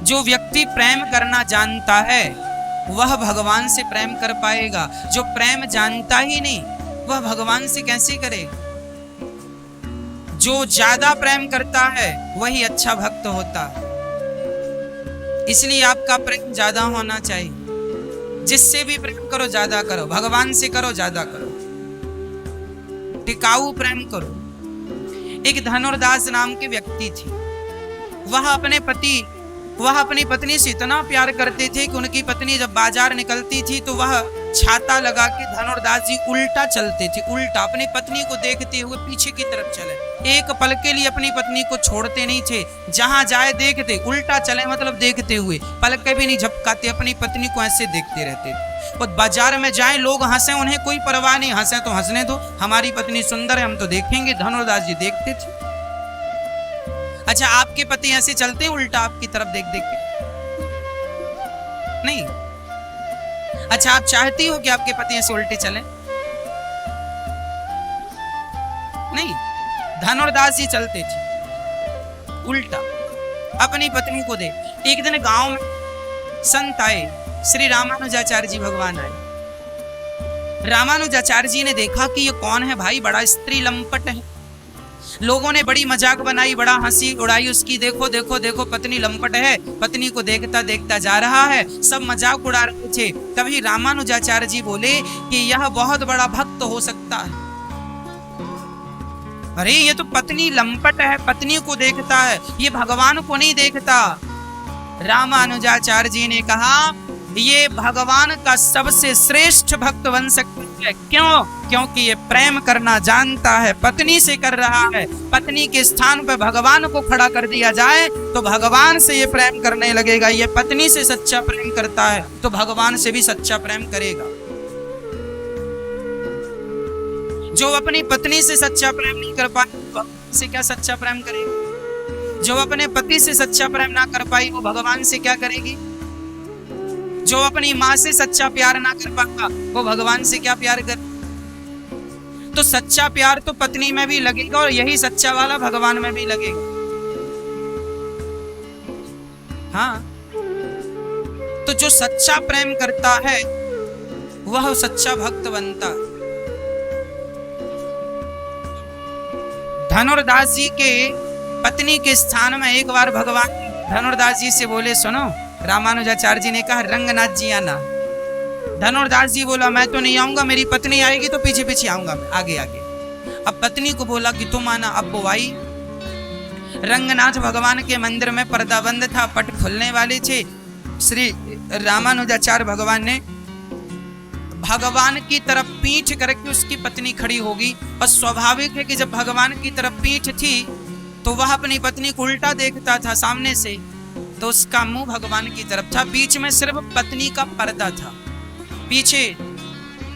जो व्यक्ति प्रेम करना जानता है वह भगवान से प्रेम कर पाएगा। जो प्रेम जानता ही नहीं वह भगवान से कैसे करेगा। जो ज्यादा प्रेम करता है वही अच्छा भक्त होता है। इसलिए आपका प्रेम ज्यादा होना चाहिए। जिससे भी प्रेम करो ज्यादा करो, भगवान से करो ज्यादा करो, टिकाऊ प्रेम करो। एक धनुर्दास नाम के व्यक्ति थे। वह अपनी पत्नी से इतना प्यार करते थे कि उनकी पत्नी जब बाजार निकलती थी तो वह छाता लगा के धनुर्दास जी उल्टा चलते थे, उल्टा अपनी पत्नी को देखते हुए पीछे की तरफ चले। एक पल के लिए अपनी पत्नी को छोड़ते नहीं थे, जहां जाए देखते, उल्टा चले मतलब देखते हुए, पलक भी नहीं झपकाते, अपनी पत्नी को ऐसे देखते रहते थे। और बाजार में जाए लोग हंसे, उन्हें कोई परवाह नहीं, हंसे तो हंसने दो, हमारी पत्नी सुंदर है हम तो देखेंगे। धनुर्दास जी देखते थे। अच्छा आपके पति ऐसे चलते हैं उल्टा आपकी तरफ देख देख के? नहीं। अच्छा आप चाहती हो कि आपके पति ऐसे उल्टे चलें? नहीं। धनुर्दास जी चलते थे उल्टा अपनी पत्नी को देख। एक दिन गांव में संत आए, श्री रामानुजाचार्य जी भगवान आए। रामानुजाचार्य जी ने देखा कि ये कौन है भाई, बड़ा स्त्री लंपट है। लोगों ने बड़ी मजाक बनाई, बड़ा हंसी उड़ाई उसकी। देखो देखो देखो पत्नी लंपट है, पत्नी को देखता देखता जा रहा है। सब मजाक उड़ा रहे थे। तभी रामानुजाचार्य जी बोले कि यह बहुत बड़ा भक्त हो सकता है। अरे ये तो पत्नी लंपट है, पत्नी को देखता है, ये भगवान को नहीं देखता। रामानुजाचार्य जी ने कहा ये भगवान का सबसे श्रेष्ठ भक्त बन सकता है। क्यों? क्योंकि ये प्रेम करना जानता है, पत्नी से कर रहा है। पत्नी के स्थान पर भगवान को खड़ा कर दिया जाए तो भगवान से ये प्रेम करने लगेगा। ये पत्नी से सच्चा प्रेम करता है तो भगवान से भी सच्चा प्रेम करेगा। जो अपनी पत्नी से सच्चा प्रेम नहीं कर पाए भगवान से क्या सच्चा प्रेम करेगी। जो अपने पति से सच्चा प्रेम ना कर पाई वो भगवान से क्या करेगी। जो अपनी माँ से सच्चा प्यार ना कर पाता वो भगवान से क्या प्यार कर। तो सच्चा प्यार तो पत्नी में भी लगेगा और यही सच्चा वाला भगवान में भी लगेगा। हाँ, तो जो सच्चा प्रेम करता है वह सच्चा भक्त बनता। धनुर्दास जी के पत्नी के स्थान में एक बार भगवान धनुर्दास जी से बोले, सुनो, रामानुजाचार्य जी ने कहा रंगनाथ जी आना। धनुर्दास जी बोला मैं तो नहीं आऊंगा, मेरी पत्नी आएगी तो पीछे पीछे आऊंगा, आगे आगे। अब पत्नी को बोला कि तुम आना। अब वो आई। रंगनाथ भगवान के मंदिर में पर्दा बंद था, पट खुलने वाले थे। श्री रामानुजाचार्य भगवान ने भगवान की तरफ पीठ करके उसकी पत्नी खड़ी होगी, और स्वाभाविक है कि जब भगवान की तरफ पीठ थी तो वह अपनी पत्नी को उल्टा देखता था सामने से, तो उसका मुंह भगवान की तरफ था। बीच में सिर्फ पत्नी का पर्दा था, पीछे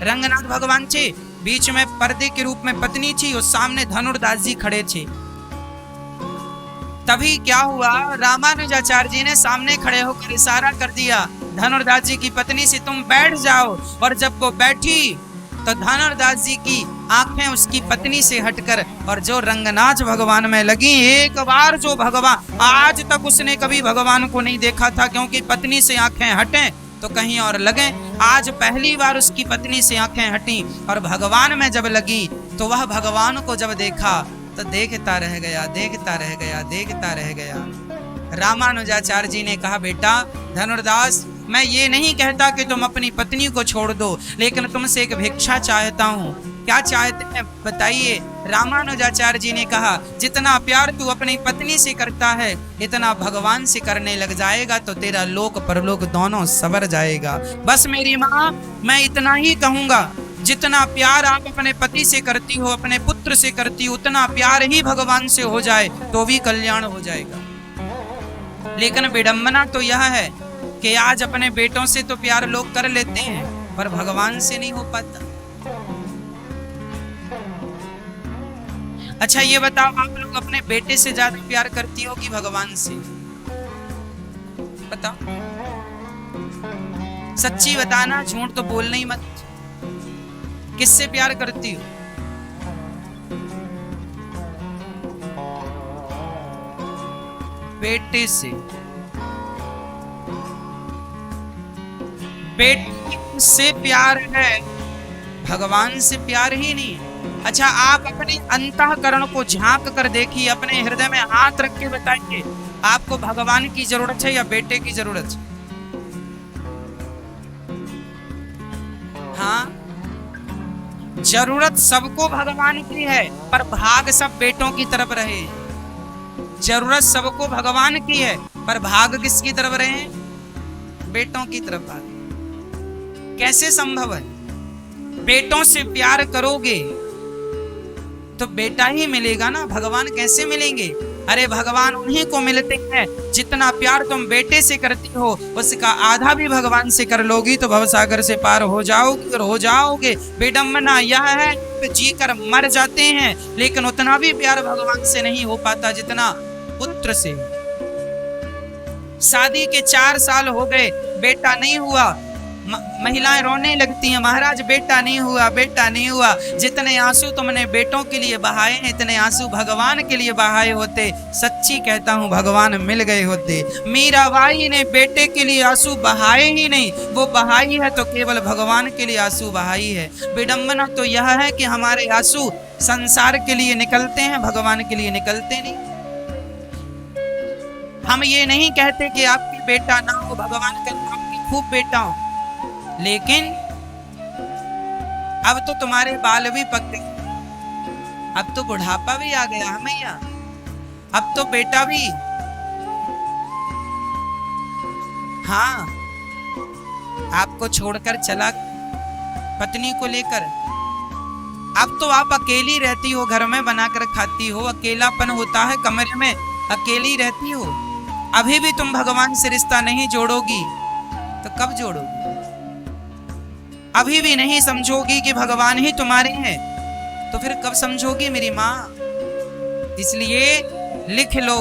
रंगनाथ भगवान थे, बीच में पर्दे के रूप में पत्नी थी और सामने धनुर्दास जी खड़े थे। तभी क्या हुआ, रामानुजाचार्य जी ने सामने खड़े होकर इशारा कर दिया धनुर्दास जी की पत्नी से, तुम बैठ जाओ। और जब वो बैठी तो धनुर्दास जी की आंखें उसकी पत्नी से हटकर और जो रंगनाथ भगवान में लगी, एक बार जो भगवान, आज तक उसने कभी भगवान को नहीं देखा था, क्योंकि पत्नी से आंखें हटें तो कहीं और लगे। आज पहली बार उसकी पत्नी से आंखें हटी और भगवान में जब लगी तो वह भगवान को जब देखा तो देखता रह गया, देखता रह गया, देखता रह गया। रामानुजाचार्य जी ने कहा, बेटा धनुर्दास, मैं ये नहीं कहता कि तुम अपनी पत्नी को छोड़ दो, लेकिन तुमसे एक भिक्षा चाहता हूँ। क्या चाहते हैं बताइए? रामानुजाचार्य जी ने कहा, जितना प्यार तू अपनी पत्नी से करता है इतना भगवान से करने लग जाएगा तो तेरा लोक परलोक दोनों सवर जाएगा। बस मेरी माँ, मैं इतना ही कहूंगा, जितना प्यार आप अपने पति से करती हो, अपने पुत्र से करती हो, उतना प्यार ही भगवान से हो जाए तो भी कल्याण हो जाएगा। लेकिन विडंबना तो यह है कि आज अपने बेटों से तो प्यार लोग कर लेते हैं पर भगवान से नहीं हो पाता। अच्छा ये बताओ, आप लोग अपने बेटे से ज्यादा प्यार करती हो कि भगवान से? बताओ, सच्ची बताना, झूठ तो बोलना ही मत। किससे प्यार करती हो? बेटे से। बेटे से प्यार है, भगवान से प्यार ही नहीं। अच्छा, आप अपने अंतःकरण को झांक कर देखिए, अपने हृदय में हाथ रख के बताइए, आपको भगवान की जरूरत है या बेटे की जरूरत है? हाँ, जरूरत सबको भगवान की है पर भाग सब बेटों की तरफ रहे। जरूरत सबको भगवान की है पर भाग किसकी तरफ रहे? बेटों की तरफ भाग। कैसे संभव है? बेटों से प्यार करोगे तो बेटा ही मिलेगा ना, भगवान कैसे मिलेंगे? अरे भगवान उन्हीं को मिलते हैं, जितना प्यार तुम बेटे से करती हो उसका आधा भी भगवान से कर लोगी तो भवसागर से पार हो जाओगी और हो जाओगे। विडंबना यह है जी कर मर जाते हैं लेकिन उतना भी प्यार भगवान से नहीं हो पाता जितना पुत्र से। शादी के 4 साल हो गए, बेटा नहीं हुआ, महिलाएं रोने लगती हैं, महाराज बेटा नहीं हुआ, बेटा नहीं हुआ। जितने आंसू तुमने बेटों के लिए बहाए हैं इतने आंसू भगवान के लिए बहाए होते, सच्ची कहता हूँ भगवान मिल गए होते। मीराबाई ने बेटे के लिए आंसू बहाए ही नहीं, वो बहाई है तो केवल भगवान के लिए आंसू बहाई है। विडंबना तो यह है कि हमारे आंसू संसार के लिए निकलते हैं, भगवान के लिए निकलते नहीं। हम ये नहीं कहते कि आपकी बेटा ना हो, भगवान का आपकी खूब बेटा हो, लेकिन अब तो तुम्हारे बाल भी पक गए, अब तो बुढ़ापा भी आ गया है मैया, अब तो बेटा भी, हाँ आपको छोड़कर चला पत्नी को लेकर। अब तो आप अकेली रहती हो, घर में बनाकर खाती हो, अकेलापन होता है, कमरे में अकेली रहती हो। अभी भी तुम भगवान से रिश्ता नहीं जोड़ोगी तो कब जोड़ोगी? अभी भी नहीं समझोगी कि भगवान ही तुम्हारे हैं तो फिर कब समझोगी मेरी माँ? इसलिए लिख लो,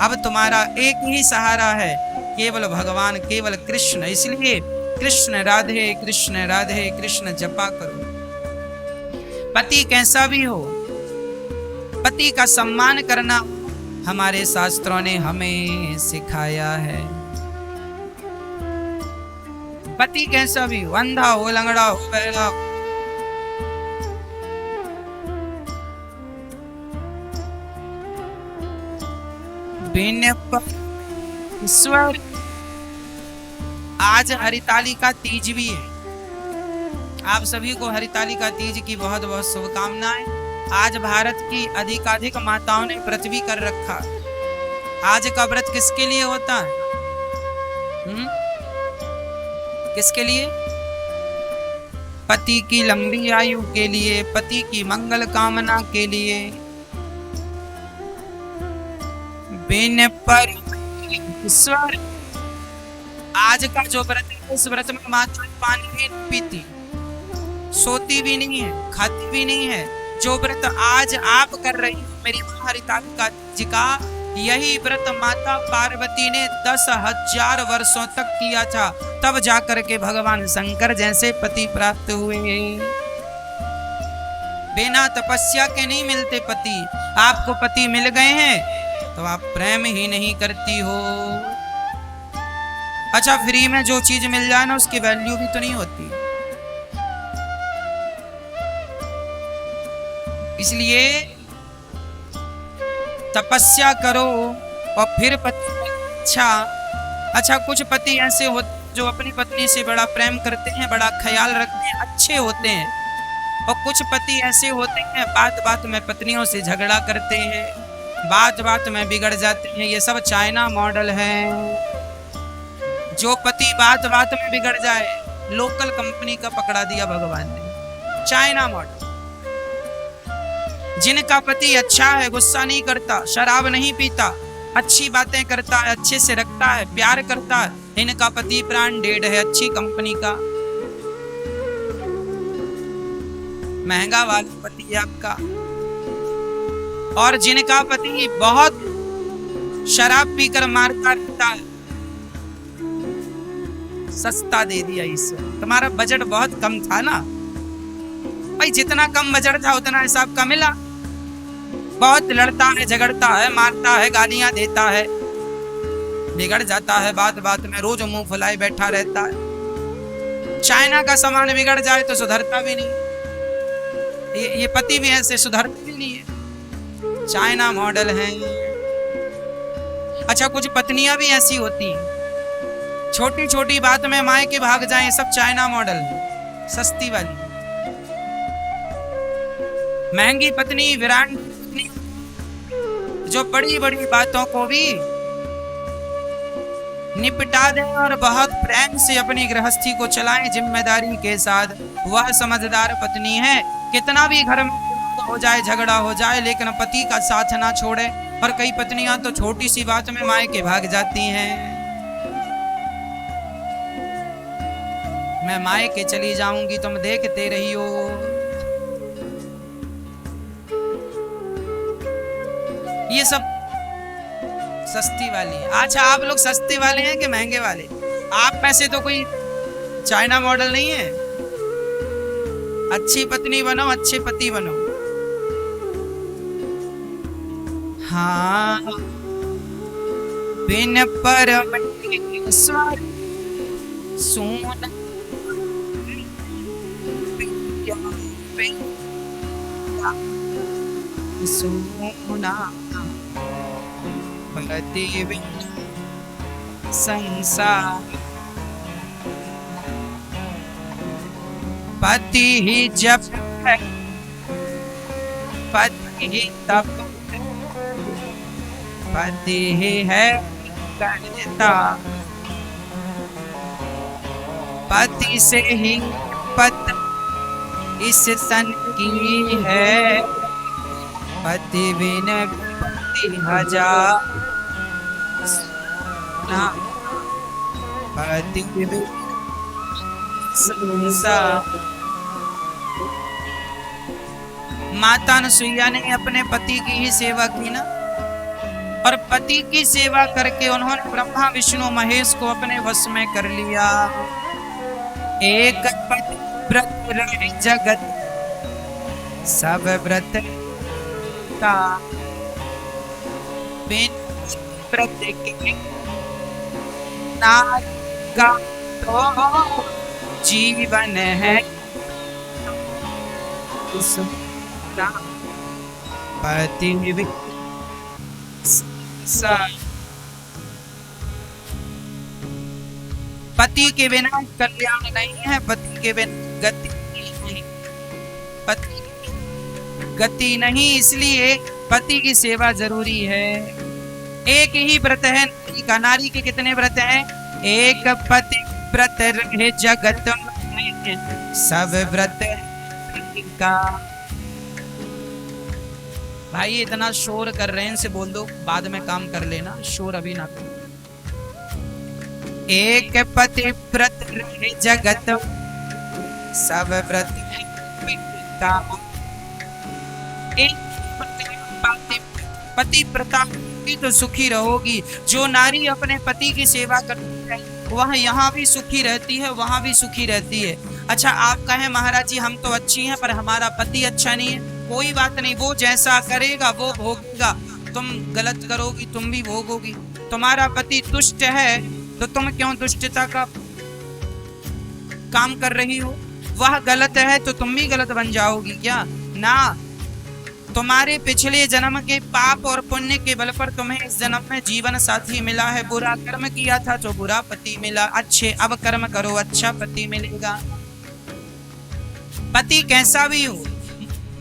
अब तुम्हारा एक ही सहारा है, केवल भगवान, केवल कृष्ण। इसलिए कृष्ण राधे कृष्ण राधे कृष्ण जपा करो। पति कैसा भी हो, पति का सम्मान करना हमारे शास्त्रों ने हमें सिखाया है। पति कैसा भी हो, अंधा हो, लंगड़ा हो, बहरा हो, बिन ईश्वर। आज हरितालिका तीज भी है। आप सभी को हरितालिका तीज की बहुत बहुत शुभकामनाएं। आज भारत की अधिकाधिक माताओं ने व्रत भी कर रखा। आज का व्रत किसके लिए होता है? किसके लिए? पति की लंबी आयु के लिए, पति की मंगल कामना के लिए। बिन पर ईश्वर। आज का जो व्रत है, इस व्रत में माता पानी भी नहीं पीती, सोती भी नहीं है, खाती भी नहीं है। जो व्रत आज आप कर रही हैं मेरी मां हरितालिका जी का, यही व्रत माता पार्वती ने 10,000 वर्षों तक किया था, तब जाकर के भगवान शंकर जैसे पति प्राप्त हुए। बिना तपस्या के नहीं मिलते पति। आपको पति मिल गए हैं तो आप प्रेम ही नहीं करती हो। अच्छा, फ्री में जो चीज मिल जाए ना, उसकी वैल्यू भी तो नहीं होती। इसलिए तपस्या करो और फिर पति। अच्छा, कुछ पति ऐसे होते जो अपनी पत्नी से बड़ा प्रेम करते हैं, बड़ा ख्याल रखते हैं, अच्छे होते हैं। और कुछ पति ऐसे होते हैं बात बात में पत्नियों से झगड़ा करते हैं, बात बात में बिगड़ जाते हैं। ये सब चाइना मॉडल है। जो पति बात बात में बिगड़ जाए, लोकल कंपनी का पकड़ा दिया भगवान ने, चाइना मॉडल। जिनका पति अच्छा है, गुस्सा नहीं करता, शराब नहीं पीता, अच्छी बातें करता है, अच्छे से रखता है, प्यार करता है, इनका पति ब्रांडेड है, अच्छी कंपनी का, महंगा वाला पति है आपका। और जिनका पति बहुत शराब पीकर मारता रहता है, सस्ता दे दिया ईश्वर। तुम्हारा बजट बहुत कम था ना भाई, जितना कम बजट था उतना हिसाब का मिला। बहुत लड़ता है, झगड़ता है, मारता है, गालियां देता है, बिगड़ जाता है बात बात में, रोज मुंह फुलाए बैठा रहता है। चाइना का सामान बिगड़ जाए तो सुधरता भी नहीं। ये पति भी ऐसे सुधरते भी नहीं है, चाइना मॉडल है। अच्छा, कुछ पत्नियां भी ऐसी होती हैं, छोटी छोटी बात में मायके भाग जाएं, सब चाइना मॉडल है, सस्ती वाली। महंगी पत्नी, विराट पत्नी, जो बड़ी बड़ी बातों को भी निपटा दें और बहुत प्रेम से अपनी गृहस्थी को चलाएं जिम्मेदारी के साथ, वह समझदार पत्नी है। कितना भी घर में हो जाए, झगड़ा हो जाए, लेकिन पति का साथ ना छोड़े। और कई पत्नियां तो छोटी सी बात में मायके भाग जाती हैं। मैं मायके चली जाऊंगी, तुम देखते रही हो। ये सब सस्ती वाली है। अच्छा, आप लोग सस्ते वाले हैं कि महंगे वाले? आप में से तो कोई चाइना मॉडल नहीं है। अच्छी पत्नी बनो, अच्छे पति बनो। हाँ, बिन परमेश्वर सोना सोना पति संसार। पति ही जप है, पति ही तप, पति ही है करता, पति से ही पत इस सन की है, पति बिन पति हजार ना, पति बिन संसार। माता अनुसुईया ने अपने पति की ही सेवा की ना, और पति की सेवा करके उन्होंने ब्रह्मा विष्णु महेश को अपने वश में कर लिया। एक पति व्रत रहे जगत सब व्रत का बिन व्रत के नारी का तो जीवन है पति पति के बिना कल्याण नहीं है, पति के बिना गति नहीं, पति गति नहीं, इसलिए पति की सेवा जरूरी है। एक ही व्रत है नारी का। नारी के कितने व्रत हैं? एक पति व्रत रहे जगत में सब व्रत का। भाई इतना शोर कर रहे हैं, इनसे बोल दो बाद में काम कर लेना, शोर अभी ना करो। एक पति व्रत रहे जगत सब व्रत का। एक पति व्रता तो सुखी रहोगी। जो नारी अपने पति की सेवा करती है वह यहाँ भी सुखी रहती है, वहां भी सुखी रहती है। अच्छा आप कहें महाराज जी हम तो अच्छी हैं पर हमारा पति अच्छा नहीं है, कोई बात नहीं, वो जैसा करेगा वो भोगेगा। तुम गलत करोगी तुम भी भोगोगी। तुम्हारा पति दुष्ट है तो तुम क्यों दुष्टता का काम कर रही हो? वह गलत है तो तुम भी गलत बन जाओगी क्या? ना, तुम्हारे पिछले जन्म के पाप और पुण्य के बल पर तुम्हें इस जन्म में जीवन साथी मिला है। बुरा कर्म किया था तो बुरा पति मिला, अच्छे अब कर्म करो अच्छा पति मिलेगा। पति कैसा भी हो।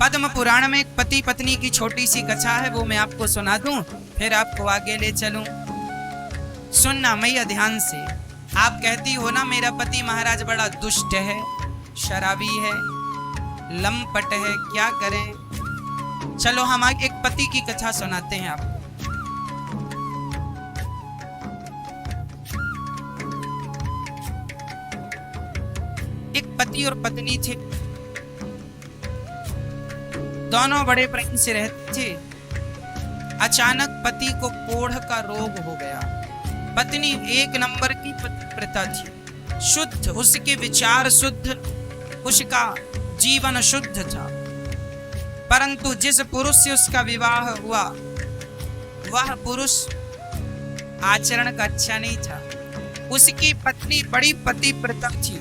पद्म पुराण में एक पति पत्नी की छोटी सी कथा है, वो मैं आपको सुना दूं फिर आपको आगे ले चलूं। सुनना मैया ध्यान से। आप कहती हो ना मेरा पति महाराज बड़ा दुष्ट है, शराबी है, लंपट है, क्या करें? चलो हम एक पति की कथा सुनाते हैं आपको। एक पति और पत्नी थे, दोनों बड़े प्रेम से रहते थे। अचानक पति को कोढ़ का रोग हो गया। पत्नी एक नंबर की पतिव्रता थी, शुद्ध, उसके विचार शुद्ध, उसका जीवन शुद्ध था। परंतु जिस पुरुष से उसका विवाह हुआ वह पुरुष आचरण का अच्छा नहीं था। उसकी पत्नी बड़ी पतिव्रता थी,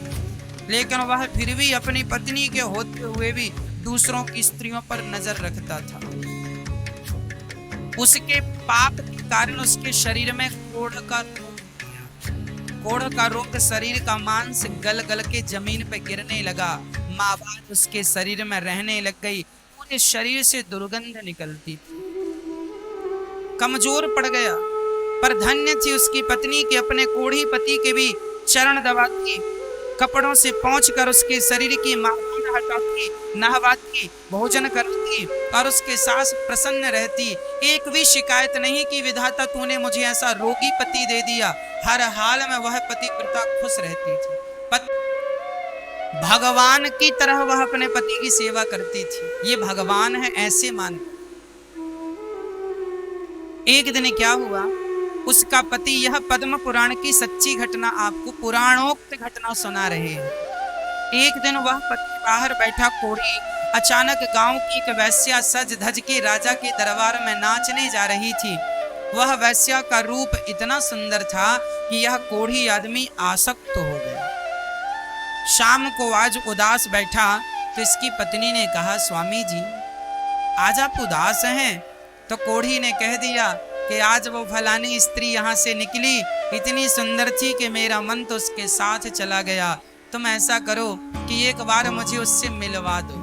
लेकिन वह फिर भी अपनी पत्नी के होते हुए भी दूसरों की स्त्रियों पर नजर रखता था। उसके पाप के कारण उसके शरीर में कोढ़ का रोग, शरीर का मांस गल गल के जमीन पर गिरने लगा। मावाद उसके शरीर में रहने लग गई, पूरे शरीर से दुर्गंध निकलती थी, कमजोर पड़ गया। पर धन्य थी उसकी पत्नी के अपने कोढ़ी पति के भी चरण दबाती, कपड़ों से पोंछकर उसके शरीर की मावाद हटाती, नहवाती, भोजन करती और उसके साथ प्रसन्न रहती। एक भी शिकायत नहीं कि विधाता तूने मुझे ऐसा रोगी पति दे दिया। हर हाल में वह पतिव्रता खुश रहती थी। भगवान की तरह वह अपने पति की सेवा करती थी। ये भगवान है ऐसे मान। एक दिन क्या हुआ, उसका पति, यह पद्म पुराण की सच्ची घटना आपको पुराणोक्त घटना सुना रहे हैं। एक दिन वह पति बाहर बैठा कोढ़ी, अचानक गांव की एक वैश्या सज धज के राजा के दरबार में नाचने जा रही थी। वह वैश्या का रूप इतना सुंदर था कि यह कोढ़ी आदमी आसक्त हो गया। शाम को आज उदास बैठा तो इसकी पत्नी ने कहा, स्वामी जी आज आप उदास हैं? तो कोढ़ी ने कह दिया कि आज वो फलानी स्त्री यहाँ से निकली, इतनी सुंदर थी कि मेरा मन तो उसके साथ चला गया। तुम ऐसा करो कि एक बार मुझे उससे मिलवा दो।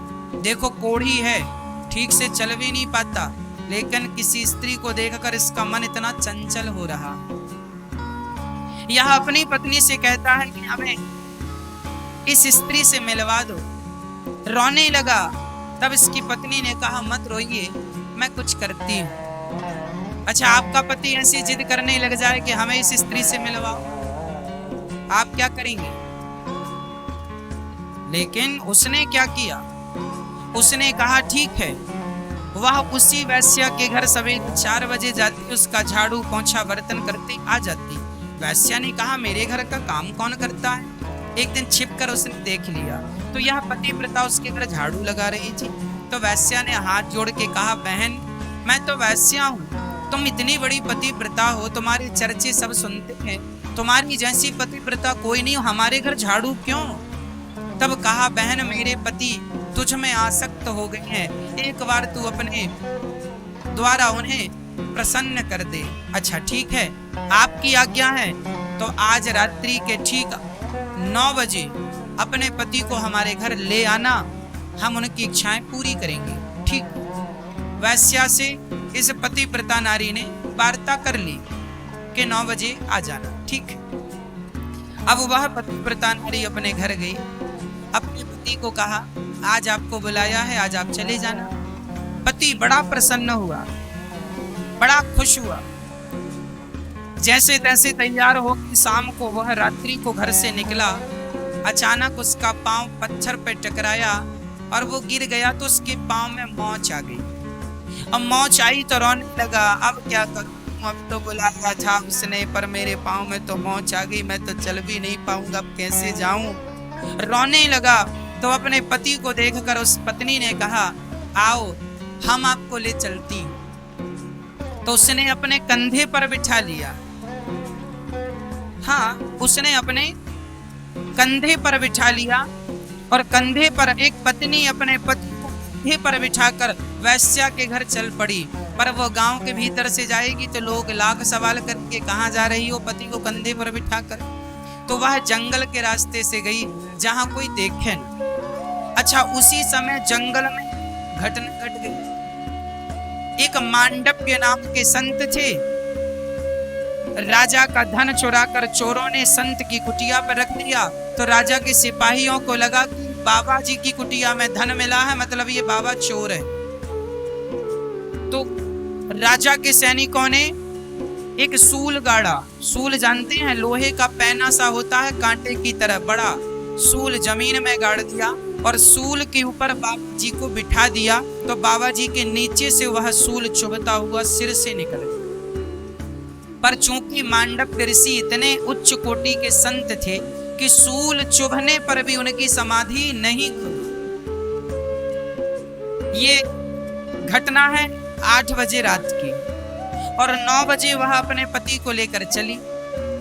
देखो कोढ़ी है, ठीक से चल भी नहीं पाता, लेकिन किसी स्त्री को देखकर इसका मन इतना चंचल हो रहा। यह अपनी पत्नी से कहता है कि हमें इस स्त्री से मिलवा दो। रोने लगा। तब इसकी पत्नी ने कहा, मत रोइए, मैं कुछ करती हूं। अच्छा आपका पति ऐसी जिद करने लग जाए कि हमें इस स्त्री से मिलवाओ, आप क्या करेंगे? लेकिन उसने क्या किया, उसने कहा ठीक है। वह उसी वैश्या के घर सवेरे 4 बजे जाती, उसका झाड़ू पोंछा बर्तन करती आ जाती। वैश्या ने कहा मेरे घर का काम कौन करता है? एक दिन छिपकर उसने देख लिया तो यह पतिव्रता उसके घर झाड़ू लगा रही थी। तो वैश्या ने हाथ जोड़ के कहा, बहन मैं तो वैश्या हूँ, तुम इतनी बड़ी पतिव्रता हो, तुम्हारे चर्चे सब सुनते हैं, तुम्हारी जैसी पतिव्रता कोई नहीं, हमारे घर झाड़ू क्यों? तब कहा, बहन मेरे पति तुझ में आसक्त हो गए हैं, एक बार तू अपने द्वारा उन्हें प्रसन्न कर दे। अच्छा ठीक है, आपकी आज्ञा है, तो आज रात्रि के ठीक 9 बजे अपने पति को हमारे घर ले आना, हम उनकी इच्छाएं पूरी करेंगे। ठीक। वैश्या से इस पतिव्रता नारी ने वार्ता कर ली कि 9 बजे आ जाना। ठीक। अब वह पतिव्रता नारी अपने घर गई, अपने पति को कहा, आज आपको बुलाया है, आज आप चले जाना। पति बड़ा प्रसन्न हुआ, बड़ा खुश हुआ। जैसे तैसे तैयार हो कि शाम को वह रात्रि को घर से निकला, अचानक उसका पांव पत्थर पे टकराया और वो गिर गया, तो उसके पांव में मोच आ गई। अब मोच आई तो रोने लगा, अब क्या करूं, अब तो बुलाया था उसने, पर मेरे पांव में तो मोच आ गई, मैं तो चल भी नहीं पाऊंगा, अब कैसे जाऊं। रोने लगा तो अपने पति को देखकर उस पत्नी ने कहा, आओ हम आपको ले चलती हूं। तो उसने अपने कंधे पर बिठा लिया। हाँ, उसने अपने कंधे पर बिठा लिया और कंधे पर एक पत्नी अपने पति को कंधे पर बिठाकर वैश्या के घर चल पड़ी। पर वो गांव के भीतर से जाएगी तो लोग लाख सवाल करके, कहाँ जा रही हो पति को कंधे पर बिठाकर। तो वह जंगल के रास्ते से गई जहां कोई देखे न। अच्छा, उसी समय जंगल में घटना घट गई। एक मांडव्य नाम के संत थे, राजा का धन चुराकर चोरों ने संत की कुटिया पर रख दिया। तो राजा के सिपाहियों को लगा कि बाबा जी की कुटिया में धन मिला है, मतलब ये बाबा चोर है। तो राजा के सैनिकों ने एक सूल गाड़ा। सूल जानते हैं, लोहे का पैना सा होता है, कांटे की तरह बड़ा सूल जमीन में गाड़ दिया और सूल के ऊपर बाबा जी को बिठा दिया। तो बाबा जी के नीचे से वह सूल चुभता हुआ सिर से निकल गया। पर चूंकि मांडव्य ऋषि इतने उच्च कोटि के संत थे कि सूल चुभने पर भी उनकी समाधि नहीं खुली। ये घटना है 8 बजे रात की और 9 बजे वह अपने पति को लेकर चली।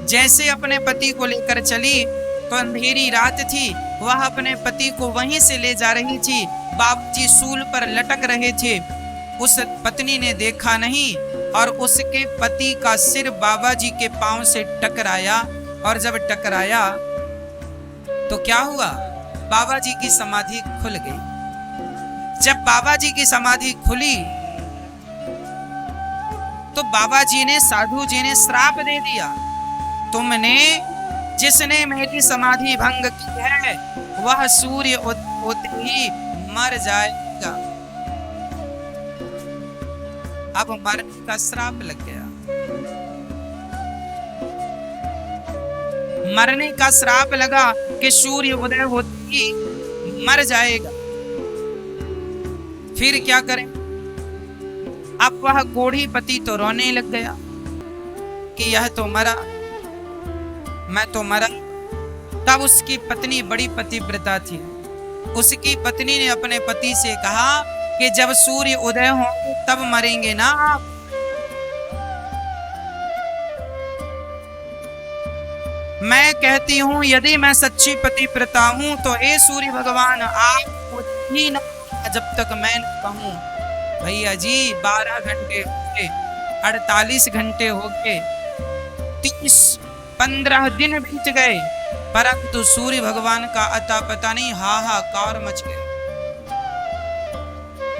जैसे अपने पति को लेकर चली तो अंधेरी रात थी, वह अपने पति को वहीं से ले जा रही थी। बाबूजी सूल पर लटक रहे थे, उस पत्नी ने देखा नहीं और उसके पति का सिर बाबा जी के पांव से टकराया। और जब टकराया तो क्या हुआ, बाबा जी की समाधि खुल गई। जब बाबा जी की समाधि खुली तो बाबा जी ने, साधु जी ने श्राप दे दिया, तुमने जिसने मेरी समाधि भंग की है वह सूर्य होते ही मर जाएगा। अब मरने का श्राप लग गया, मरने का श्राप लगा कि सूर्य उदय होते ही मर जाएगा। फिर क्या करें। अब वह कोढ़ी पति तो रोने लग गया कि यह तो मरा, मैं तो मरा। तब उसकी पत्नी बड़ी पतिव्रता थी, उसकी पत्नी ने अपने पति से कहा कि जब सूर्य उदय हो तब मरेंगे ना आप। मैं कहती हूं यदि मैं सच्ची पतिव्रता हूं तो हे सूर्य भगवान आप ही ना, जब तक मैं न कहूं। भैया जी 12 घंटे हो गए, 48 घंटे हो गए, 30-15 दिन बीत गए, परंतु सूर्य भगवान का अता पता नहीं। हाहाकार मच गया।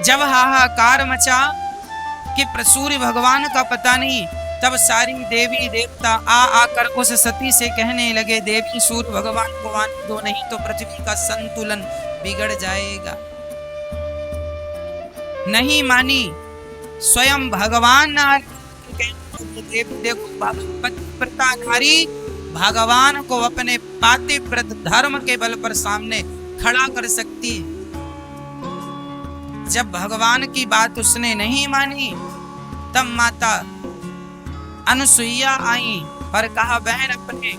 जब हाहाकार मचा कि सूर्य भगवान का पता नहीं, तब सारी देवी देवता आकर उस सती से कहने लगे, देवी सूर्य भगवान को आने दो, नहीं तो पृथ्वी का संतुलन बिगड़ जाएगा। नहीं मानी। स्वयं भगवान पतिव्रता नारी भगवान को अपने पातिव्रत धर्म के बल पर सामने खड़ा कर सकती। जब भगवान की बात उसने नहीं मानी तब माता अनुसुईया आई और कहा, बहन अपने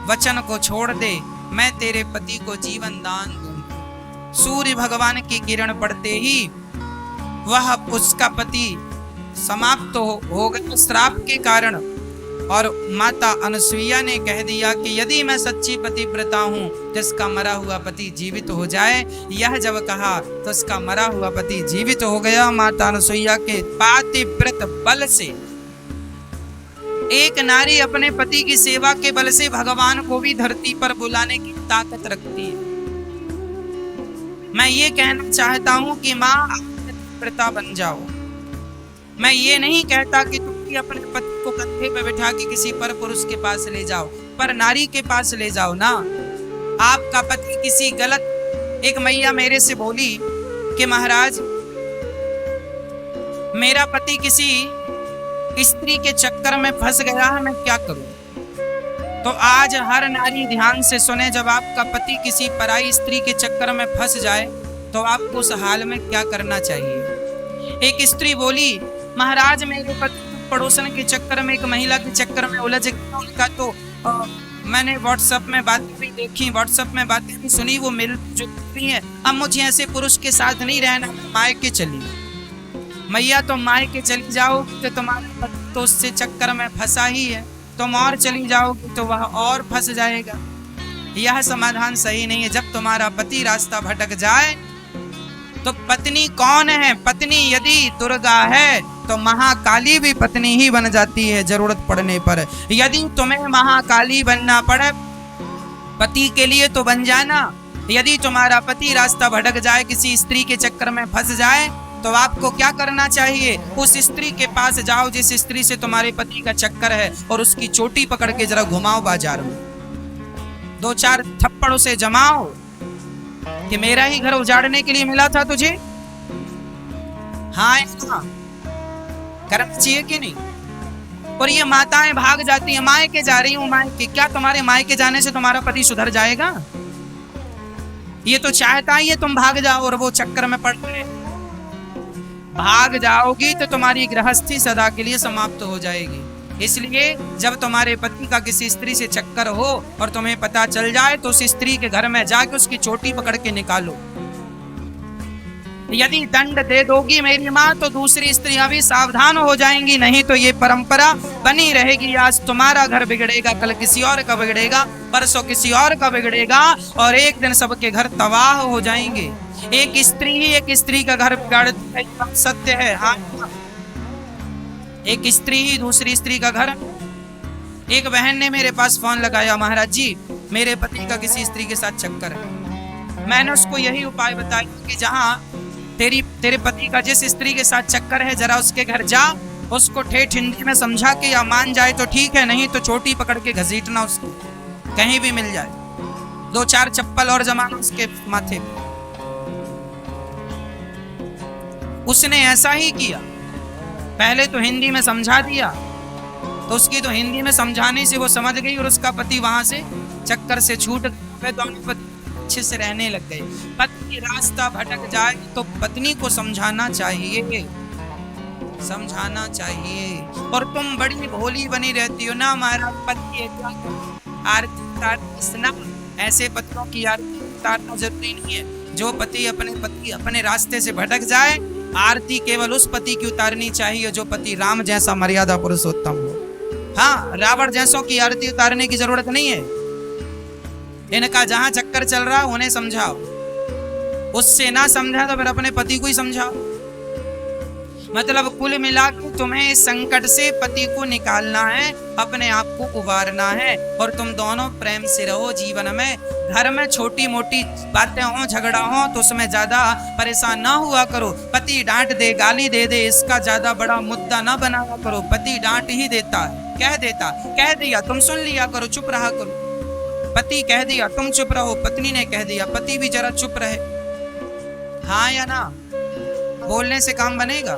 वचन को छोड़ दे, मैं तेरे पति को जीवन दान दूंगी। सूर्य भगवान की किरण पड़ते ही वह उसका पति समाप्त हो गया श्राप के कारण। और माता अनसुईया ने कह दिया कि यदि मैं सच्ची पतिव्रता हूँ जिसका मरा हुआ पति जीवित हो जाए। यह जब कहा तो उसका मरा हुआ पति जीवित हो गया। माता अनसुईया के पातिव्रत बल से एक नारी अपने पति की सेवा के बल से भगवान को भी धरती पर बुलाने की ताकत रखती है। मैं ये कहना चाहता हूं कि माँ पतिव्रता बन जाओ। मैं ये नहीं कहता कि तुम भी अपने पति को कंधे पे बिठा के किसी पर पुरुष के पास ले जाओ, पर नारी के पास ले जाओ ना। आपका पति किसी गलत, एक मैया मेरे से बोली कि महाराज मेरा पति किसी स्त्री के चक्कर में फंस गया है, मैं क्या करूं? तो आज हर नारी ध्यान से सुने, जब आपका पति किसी पराई स्त्री के चक्कर में फंस जाए तो आपको उस हाल में क्या करना चाहिए। एक स्त्री बोली महाराज मेरे पति पड़ोसन के चक्कर में, एक महिला के चक्कर में उलझ गया। उनका तो मैंने व्हाट्सएप में बातें भी देखी, व्हाट्सएप में बातें भी सुनी, वो मिल चुकी है। अब मुझे ऐसे पुरुष के साथ नहीं रहना, मायके चली। मैया तुम मायके चली जाओगी तो तुम्हारे पति तो उससे चक्कर में फंसा ही है, तुम और चली जाओगी तो वह और फंस जाएगा। यह समाधान सही नहीं है। जब तुम्हारा पति रास्ता भटक जाए तो पत्नी कौन है? पत्नी यदि दुर्गा है तो महाकाली भी पत्नी ही बन जाती है जरूरत पड़ने पर। यदि तुम्हें महाकाली बनना पड़े पति के लिए तो बन जाना। यदि तुम्हारा पति रास्ता भटक जाए, किसी स्त्री के चक्कर में फंस जाए, तो आपको क्या करना चाहिए? उस स्त्री के पास जाओ जिस स्त्री से तुम्हारे पति का चक्कर है, और उसकी चोटी पकड़ के जरा घुमाओ बाजार में, 2-4 थप्पड़ उसे जमाओ कि मेरा ही घर उजाड़ने के लिए मिला था तुझे। हाँ करना चाहिए कि नहीं? और ये माताएं भाग जाती हैं, मायके जा रही हूं मायके। क्या तुम्हारे मायके जाने से तुम्हारा पति सुधर जाएगा? ये तो चाहता ही है तुम भाग जाओ और वो चक्कर में पड़ गए। भाग जाओगी तो तुम्हारी गृहस्थी सदा के लिए समाप्त हो जाएगी। इसलिए जब तुम्हारे पति का किसी स्त्री से चक्कर हो और तुम्हें पता चल जाए तो उस स्त्री के घर में जाके उसकी चोटी पकड़ के निकालो। यदि दंड दे दोगी मेरी माँ तो दूसरी स्त्रियां भी सावधान हो जाएंगी, नहीं तो ये परंपरा बनी रहेगी। आज तुम्हारा घर बिगड़ेगा, कल किसी और का बिगड़ेगा, परसों किसी और का बिगड़ेगा, और एक दिन सबके घर तबाह हो जाएंगे। एक स्त्री ही एक स्त्री का घर बिगाड़ती है, सत्य है। हाँ, एक स्त्री ही दूसरी स्त्री का घर। एक बहन ने मेरे पास फोन लगाया, महाराज जी मेरे पति का किसी स्त्री के साथ चक्कर है। मैंने उसको यही उपाय बताया कि जहाँ तेरे पति का जिस स्त्री के साथ चक्कर है, जरा उसके घर जा, उसको ठेठ हिंदी में समझा के या मान जाए तो ठीक है, नहीं तो चोटी पकड़ के घसीटना उसको, कहीं भी मिल जाए, 2-4 चप्पल और जमाना उसके माथे पे। उसने ऐसा ही किया, पहले तो हिंदी में समझा दिया, तो उसकी तो हिंदी में समझाने से वो समझ गई और उसका पति वहां से चक्कर से छूट गए, दोनों पति अच्छे से रहने लग गए। पति रास्ता भटक जाए तो पत्नी को समझाना चाहिए, समझाना चाहिए। और तुम बड़ी भोली बनी रहती हो ना, हमारा पति आरती ऐसे पतियों की आरती उतारना जरूरी नहीं है। जो पति अपने रास्ते से भटक जाए, आरती केवल उस पति की उतारनी चाहिए जो पति राम जैसा मर्यादा पुरुषोत्तम हो। हाँ, रावण जैसों की आरती उतारने की जरूरत नहीं है। इनका जहां चक्कर चल रहा उन्हें समझाओ, उससे ना समझा तो फिर अपने पति को ही समझाओ। मतलब कुल मिलाकर तुम्हें इस संकट से पति को निकालना है, अपने आप को उबारना है, और तुम दोनों प्रेम से रहो जीवन में। घर में छोटी मोटी बातें हो, झगड़ा हो, तो उसमें ज्यादा परेशान ना हुआ करो। पति डांट दे, गाली दे दे, इसका ज्यादा बड़ा मुद्दा ना बनाया करो। पति डांट ही देता है, कह दिया तुम सुन लिया करो, चुप रहा करो। पति कह दिया तुम चुप रहो, पत्नी ने कह दिया पति भी जरा चुप रहे। हाँ या ना? बोलने से काम बनेगा?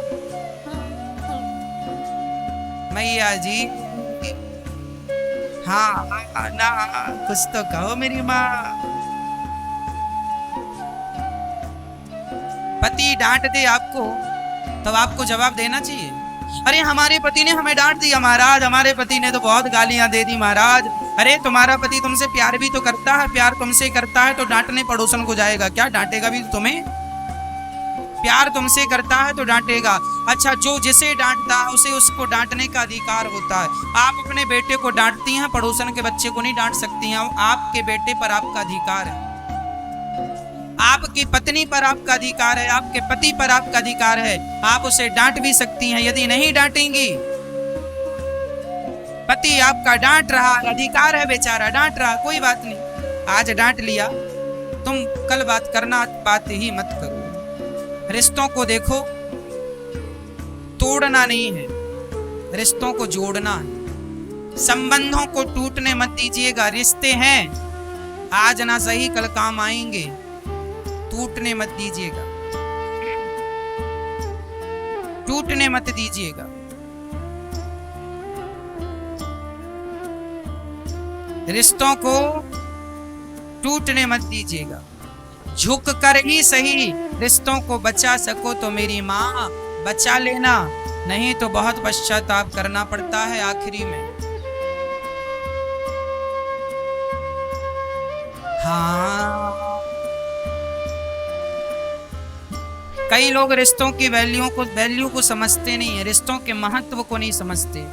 मैया जी हाँ ना, कुछ तो कहो मेरी माँ। पति डांट दे आपको तब आपको जवाब देना चाहिए। अरे हमारे पति ने हमें डांट दिया महाराज, हमारे पति ने तो बहुत गालियां दे दी महाराज। अरे तुम्हारा पति तुमसे प्यार भी तो करता है, प्यार तुमसे करता है तो डांटने पड़ोसन को जाएगा क्या? डांटेगा भी तुम्हें। प्यार तुमसे करता है तो डांटेगा। अच्छा, जो जिसे डांटता है उसे उसको डांटने का अधिकार होता है। आप अपने बेटे को डांटती हैं, पड़ोसन के बच्चे को नहीं डांट सकती हैं। आपके बेटे पर आपका अधिकार है, आपकी पत्नी पर आपका अधिकार है, आपके पति पर आपका अधिकार है। आप उसे डांट भी सकती हैं। यदि नहीं डांटेंगी, पति आपका डांट रहा, अधिकार है बेचारा, डांट रहा, कोई बात नहीं, आज डांट लिया, तुम कल बात करना, बात ही मत करो। रिश्तों को देखो, तोड़ना नहीं है, रिश्तों को जोड़ना है। संबंधों को टूटने मत दीजिएगा। रिश्ते हैं, आज ना सही कल काम आएंगे, टूटने मत दीजिएगा, टूटने मत दीजिएगा। रिश्तों को टूटने मत दीजिएगा। झुक कर ही सही रिश्तों को बचा सको तो मेरी माँ बचा लेना, नहीं तो बहुत पश्चाताप करना पड़ता है आखिरी में। हाँ, कई लोग रिश्तों की वैल्यू को समझते नहीं है, रिश्तों के महत्व को नहीं समझते।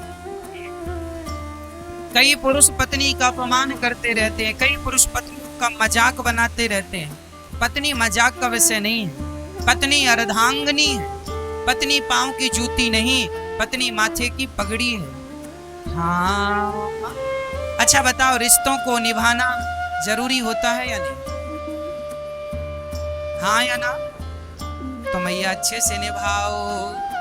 कई पुरुष पत्नी का अपमान करते रहते हैं, कई पुरुष पत्नी का मजाक बनाते रहते हैं। पत्नी मजाक का विषय नहीं है, पत्नी अर्धांगिनी है, पत्नी पांव की जूती नहीं, पत्नी माथे की पगड़ी है। हाँ, अच्छा बताओ, रिश्तों को निभाना जरूरी होता है या नहीं? हाँ या ना? तो मैया अच्छे से निभाओ।